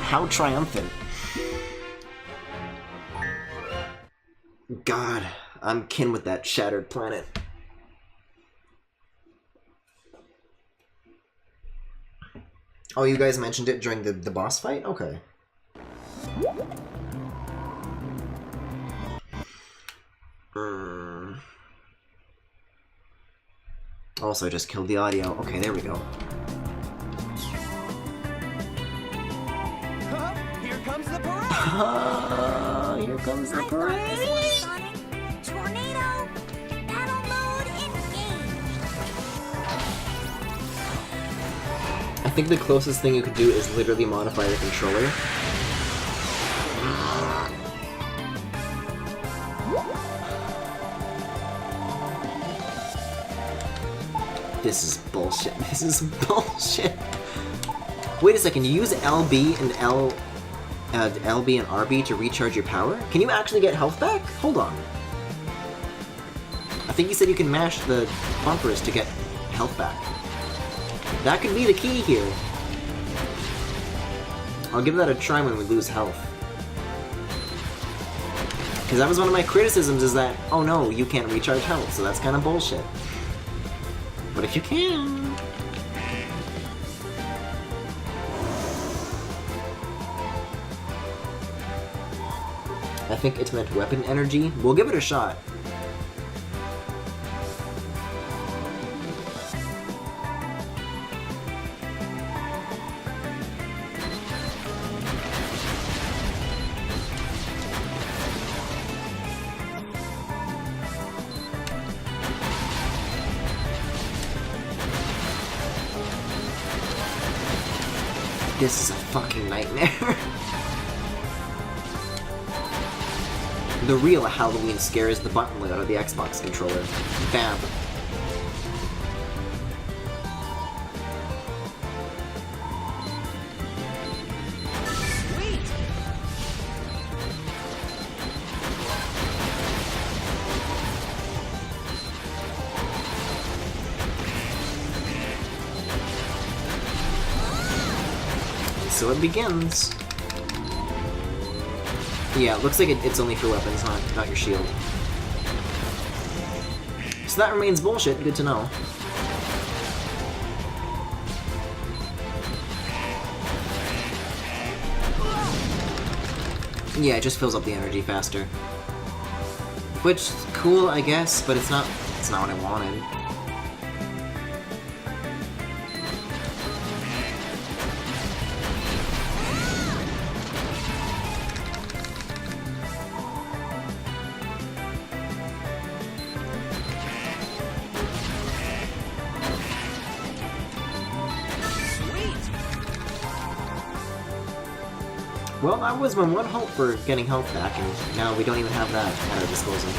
How triumphant. God, I'm kin with that shattered planet. Oh, you guys mentioned it during the boss fight? Okay. Also, I just killed the audio. Okay, there we go. Here comes the parade! Here comes the I got parade! this one, Sonic. Tornado. Battle mode engaged. I think the closest thing you could do is literally modify the controller. This is bullshit. This is bullshit. Wait a second, you use LB and LB and RB to recharge your power? Can you actually get health back? Hold on. I think you said you can mash the bumpers to get health back. That could be the key here. I'll give that a try when we lose health. Because that was one of my criticisms, is that, oh no, you can't recharge health, so that's kind of bullshit. But if you can... I think it's meant weapon energy. We'll give it a shot. This is a fucking nightmare. The real Halloween scare is the button layout of the Xbox controller. Bam. Sweet! So it begins. Yeah, it looks like it's only for weapons, not your shield. So that remains bullshit, good to know. Yeah, it just fills up the energy faster. Which, cool, I guess, but it's not what I wanted. Well, that was my one hope for getting health back, and now we don't even have that at our disposal.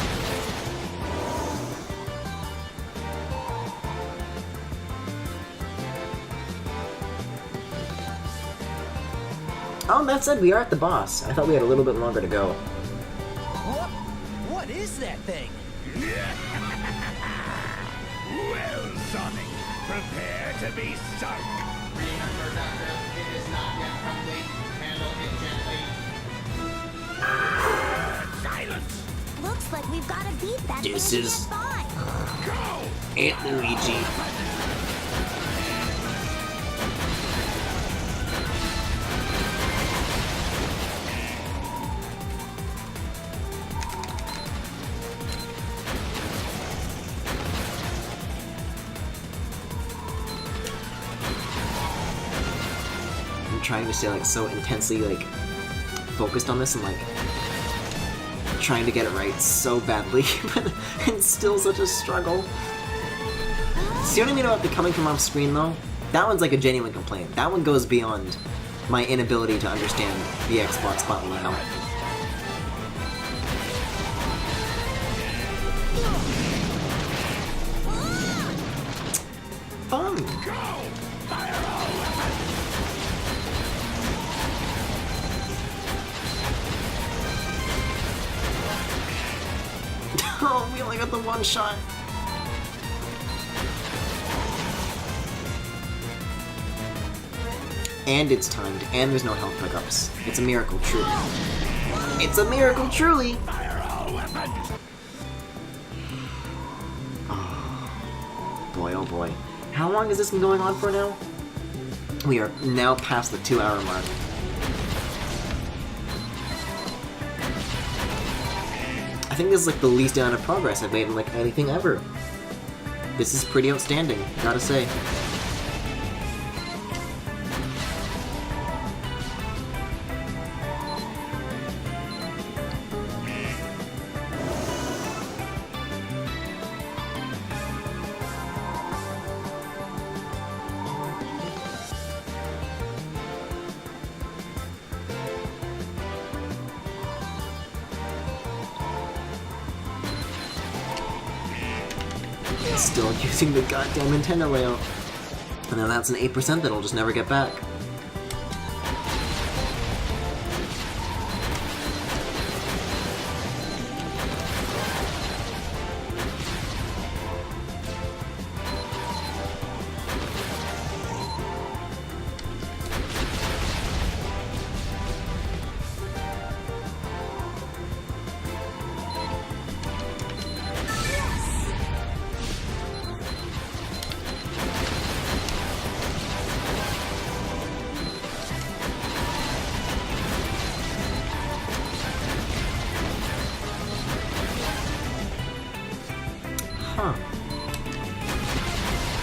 Oh, that said, we are at the boss. I thought we had a little bit longer to go. What is that thing? Well, Sonic, prepare to be sunk. Remember, Doctor, it is not yet complete. Handle it gently. Silence! Looks like we've got to beat that This thing to is- get by. Go! Aunt Luigi. I'm trying to stay like so intensely like focused on this and like trying to get it right so badly, but it's still such a struggle. See what I mean about the coming from off screen though? That one's like a genuine complaint. That one goes beyond my inability to understand the Xbox button layout. Fun! Oh, we only got the one shot. And it's timed, and there's no health pickups. It's a miracle, truly. It's a miracle, truly! Oh, boy, oh boy. How long has this been going on for now? We are now past the 2-hour mark. I think this is like the least amount of progress I've made in like anything ever. This is pretty outstanding, gotta say. Still using the goddamn Nintendo layout. And then that's an 8% that I'll just never get back. Huh.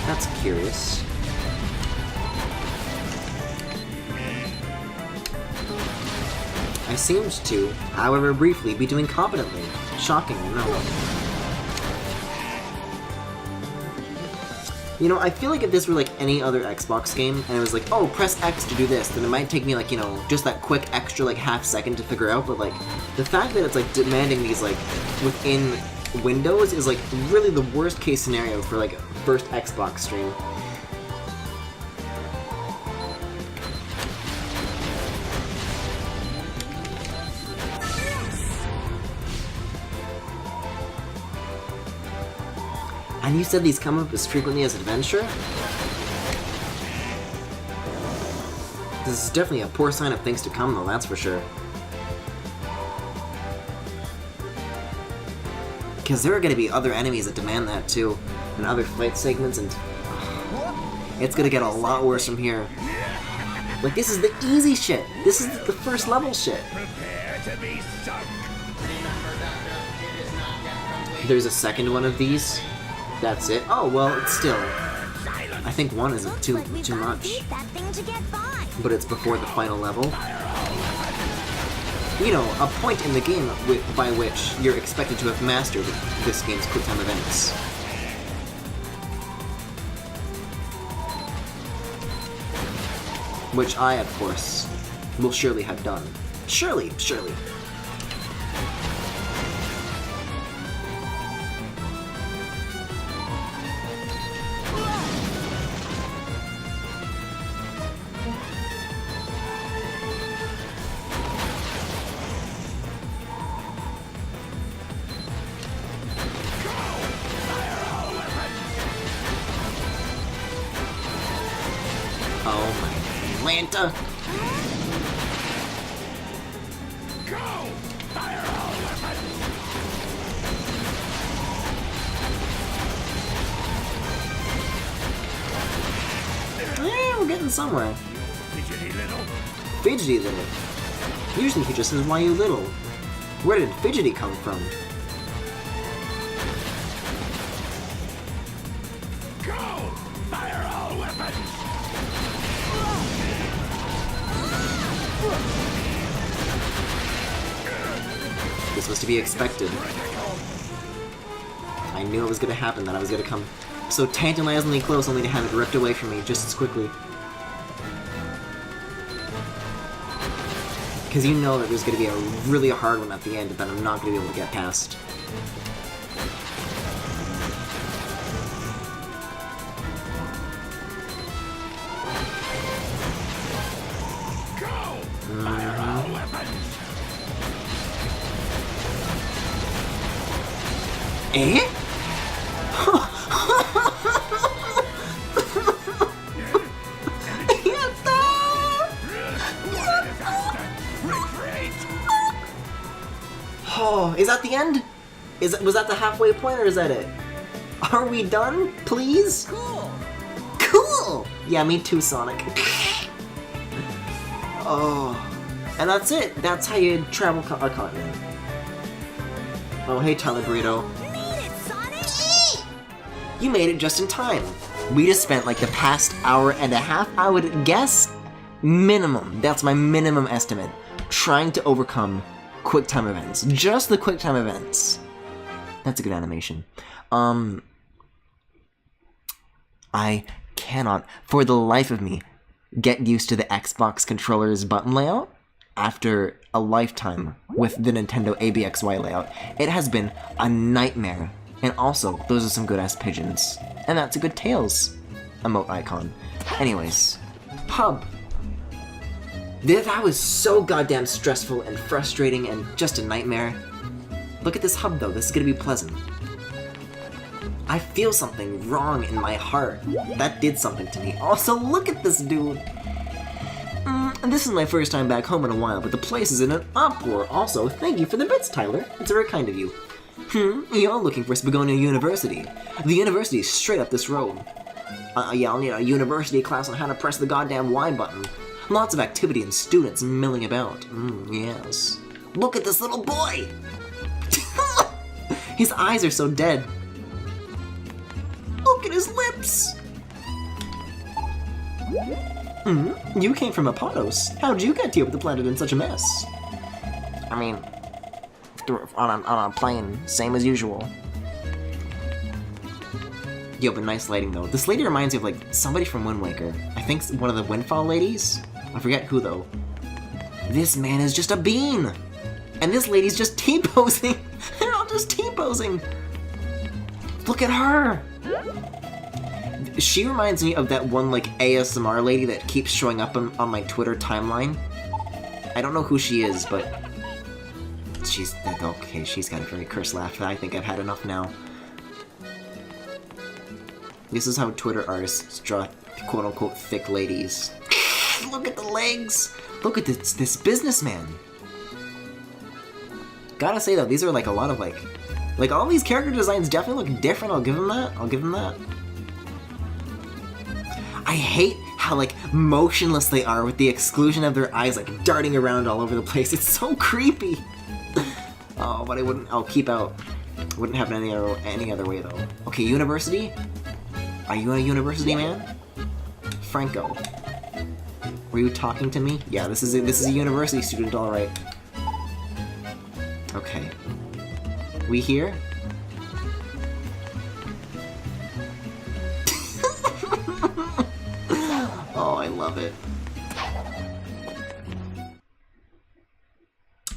That's curious. I seemed to, however briefly, be doing competently. Shocking, no. You know, I feel like if this were like any other Xbox game, and it was like, oh, press X to do this, then it might take me like, you know, just that quick extra like half second to figure out, but like, the fact that it's like demanding these like within Windows is like really the worst case scenario for like first Xbox stream. And you said these come up as frequently as adventure? This is definitely a poor sign of things to come though, that's for sure. Because there are going to be other enemies that demand that too, and other fight segments, and it's going to get a lot worse from here. Like, this is the easy shit. This is the first level shit. Prepare to be sunk. Remember, Doctor, it is not yet complete. There's a second one of these. That's it. Oh, well, it's still. I think one isn't Looks too like we've too got to much. beat that thing to get by. But it's before the final level. You know, a point in the game by which you're expected to have mastered this game's quick time events. Which I, of course, will surely have done. Surely, surely. Oh my Lanta! Go! Fire all weapons! We're getting somewhere. Fidgety little. Fidgety little. Usually he just says, why you little? Where did fidgety come from? Go! Fire all weapons! This was to be expected. I knew it was gonna happen, that I was gonna come so tantalizingly close only to have it ripped away from me just as quickly. Because you know that there's gonna be a really hard one at the end that I'm not gonna be able to get past. Go! Fire all weapons! Eh? Oh, is that the end? Was that the halfway point, or is that it? Are we done? Please? Cool! Cool! Yeah, me too, Sonic. Oh. And that's it. That's how you travel a continent. Oh, hey, Tyler Burrito. Made it, Sonic! You made it just in time. We just spent like the past hour and a half, I would guess, minimum. That's my minimum estimate. Trying to overcome quick time events. Just the quick time events. That's a good animation. I cannot, for the life of me, get used to the Xbox controller's button layout after a lifetime with the Nintendo ABXY layout. It has been a nightmare. And also, those are some good-ass pigeons. And that's a good Tails emote icon. Anyways, Hub. That was so goddamn stressful and frustrating and just a nightmare. Look at this hub though, this is gonna be pleasant. I feel something wrong in my heart. That did something to me. Also, look at this dude. This is my first time back home in a while, but the place is in an uproar. Also, thank you for the bits, Tyler. It's very kind of you. You're looking for Spagonia University. The university is straight up this road. Yeah, I'll need a university class on how to press the goddamn Y button. Lots of activity and students milling about. Yes. Look at this little boy! His eyes are so dead. Look at his lips! You came from Aponos. How'd you get here with the planet in such a mess? I mean, on a plane, same as usual. Yo, but nice lighting though. This lady reminds me of like somebody from Wind Waker. I think one of the Windfall ladies? I forget who though. This man is just a bean! And this lady's just T-posing! They're all just T-posing! Look at her! She reminds me of that one like ASMR lady that keeps showing up on my Twitter timeline. I don't know who she is, but she's okay. She's got a very cursed laugh. I think I've had enough now. This is how Twitter artists draw quote-unquote thick ladies. Look at the legs! Look at this businessman! Gotta say though, these are like a lot of like all these character designs definitely look different. I'll give them that. I'll give them that. I hate how like motionless they are with the exclusion of their eyes like darting around all over the place. It's so creepy. Oh, but I'll keep out. Wouldn't happen any other way though. Okay, university? Are you a university man? Franco. Were you talking to me? Yeah, this is a university student, alright. Okay. We here? Oh, I love it.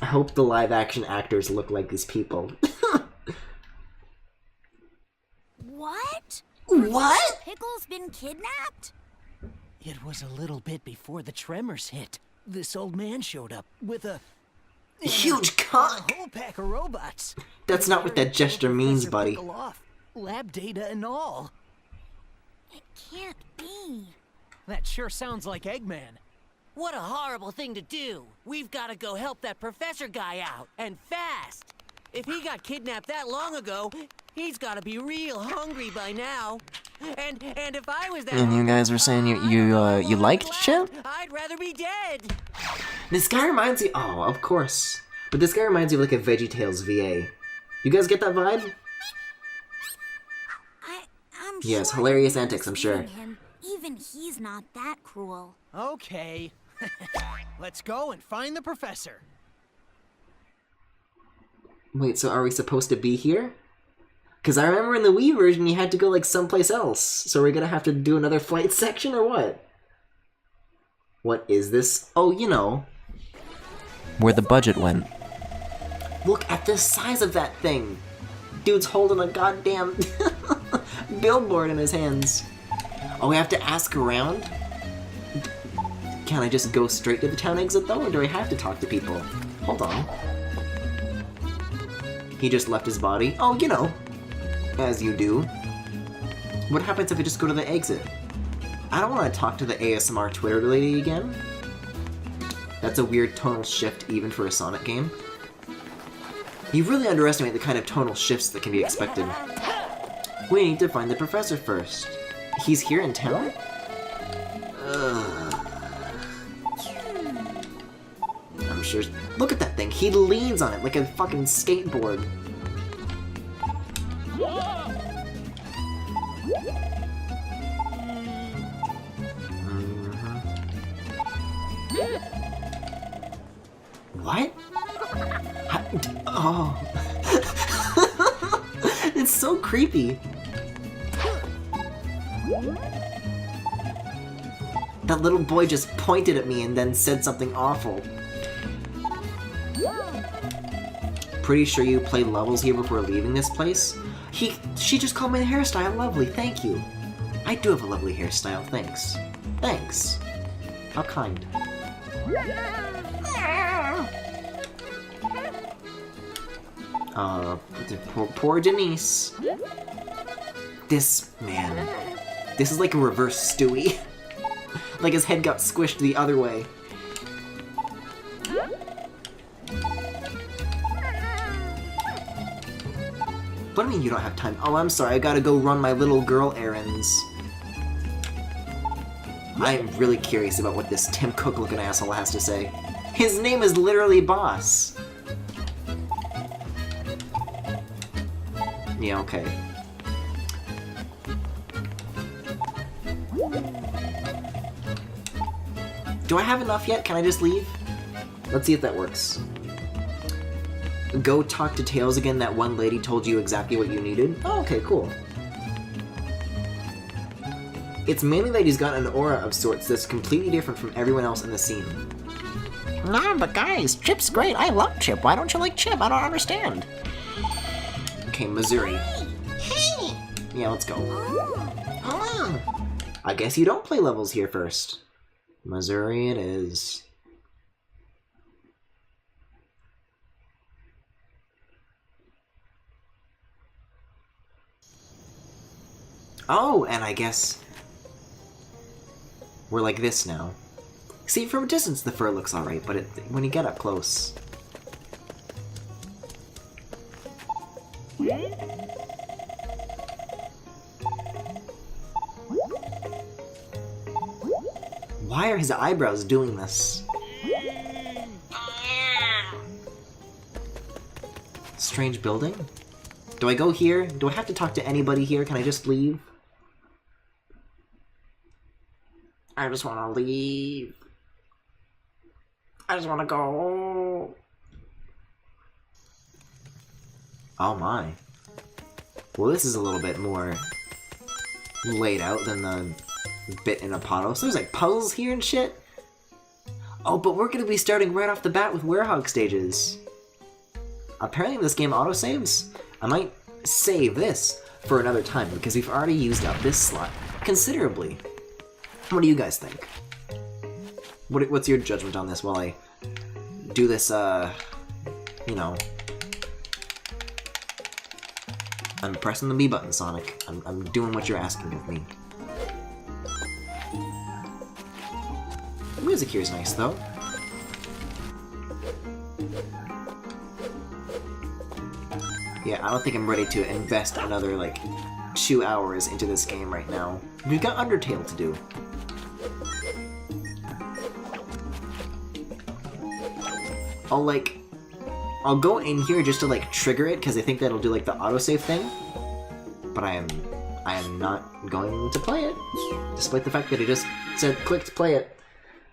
hope the live-action actors look like these people. What? What? Pickle's been kidnapped? It was a little bit before the tremors hit. This old man showed up with a Huge cock! whole pack of robots. That's not what that gesture means, Professor buddy. Pickle off, lab data and all. It can't be. That sure sounds like Eggman. What a horrible thing to do. We've got to go help that professor guy out, and fast. If he got kidnapped that long ago, he's got to be real hungry by now. And if I was that... And you guys were saying you liked Chip? I'd rather be dead. This guy reminds me... Oh, of course. But this guy reminds me of like a VeggieTales VA. You guys get that vibe? I'm Yes, sure hilarious that antics, I'm sure. him. Even he's not that cruel. Okay. Let's go and find the professor. Wait, so are we supposed to be here? Because I remember in the Wii version you had to go like someplace else. So we're gonna have to do another flight section or what? What is this? Oh, you know. Where the budget went. Look at the size of that thing! Dude's holding a goddamn billboard in his hands. Oh, we have to ask around? Can I just go straight to the town exit though, or do I have to talk to people? Hold on. He just left his body? Oh, you know. As you do. What happens if I just go to the exit? I don't want to talk to the ASMR Twitter lady again. That's a weird tonal shift even for a Sonic game. You really underestimate the kind of tonal shifts that can be expected. We need to find the professor first. He's here in town? I'm sure... Look at that thing! He leans on it like a fucking skateboard. What? Oh. It's so creepy. That little boy just pointed at me and then said something awful. Pretty sure you play levels here before leaving this place? She just called my hairstyle lovely, thank you. I do have a lovely hairstyle, thanks. Thanks. How kind. Poor Denise. This, man. This is like a reverse Stewie. Like his head got squished the other way. What do you mean you don't have time? Oh, I'm sorry, I gotta go run my little girl errands. I'm really curious about what this Tim Cook looking asshole has to say. His name is literally Boss. Yeah, okay. Do I have enough yet? Can I just leave? Let's see if that works. Go talk to Tails again. That one lady told you exactly what you needed? Oh, okay, cool. It's mainly that he's got an aura of sorts that's completely different from everyone else in the scene. Nah, but guys, Chip's great. I love Chip. Why don't you like Chip? I don't understand. Okay, Missouri. Hey! Yeah, let's go. Oh. I guess you don't play levels here first. Missouri it is. Oh, and I guess we're like this now. See, from a distance the fur looks alright, but when you get up close... Why are his eyebrows doing this? Strange building? Do I go here? Do I have to talk to anybody here? Can I just leave? I just want to leave. I just want to go. Oh my. Well, this is a little bit more laid out than the bit in Apollo. So there's like puzzles here and shit. Oh, but we're gonna be starting right off the bat with Werehog stages. Apparently this game autosaves. I might save this for another time because we've already used up this slot considerably. What do you guys think? What's your judgment on this while I do this, you know... I'm pressing the B button, Sonic. I'm doing what you're asking of me. The music here is nice, though. Yeah, I don't think I'm ready to invest another, like, 2 hours into this game right now. We've got Undertale to do. I'll go in here just to, like, trigger it, because I think that'll do, like, the autosave thing. But I am not going to play it, despite the fact that it just said click to play it.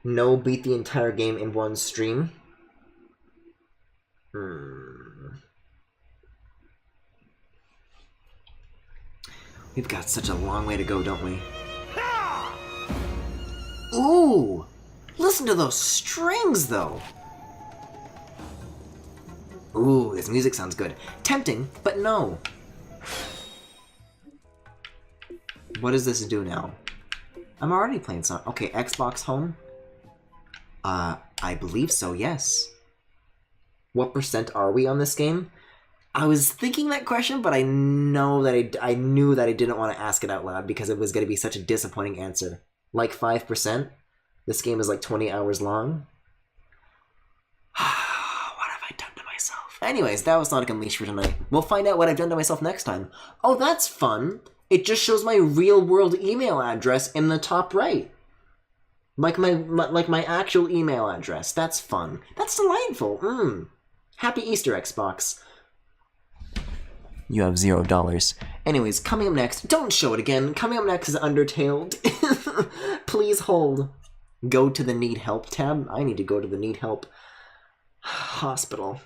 No, beat the entire game in one stream. We've got such a long way to go, don't we? Ooh! Listen to those strings, though! Ooh, this music sounds good. Tempting, but no. What does this do now? I'm already playing some. Okay, Xbox Home? I believe so, yes. What percent are we on this game? I was thinking that question, but I know that I knew that I didn't want to ask it out loud because it was going to be such a disappointing answer. Like 5%? This game is like 20 hours long? What have I done to myself? Anyways, that was Sonic Unleashed for tonight. We'll find out what I've done to myself next time. Oh, that's fun! It just shows my real-world email address in the top right. Like my actual email address. That's fun. That's delightful. Happy Easter, Xbox. You have $0. Anyways, coming up next... Don't show it again! Coming up next is Undertale. Please hold. Go to the Need Help tab. I need to go to the Need Help hospital.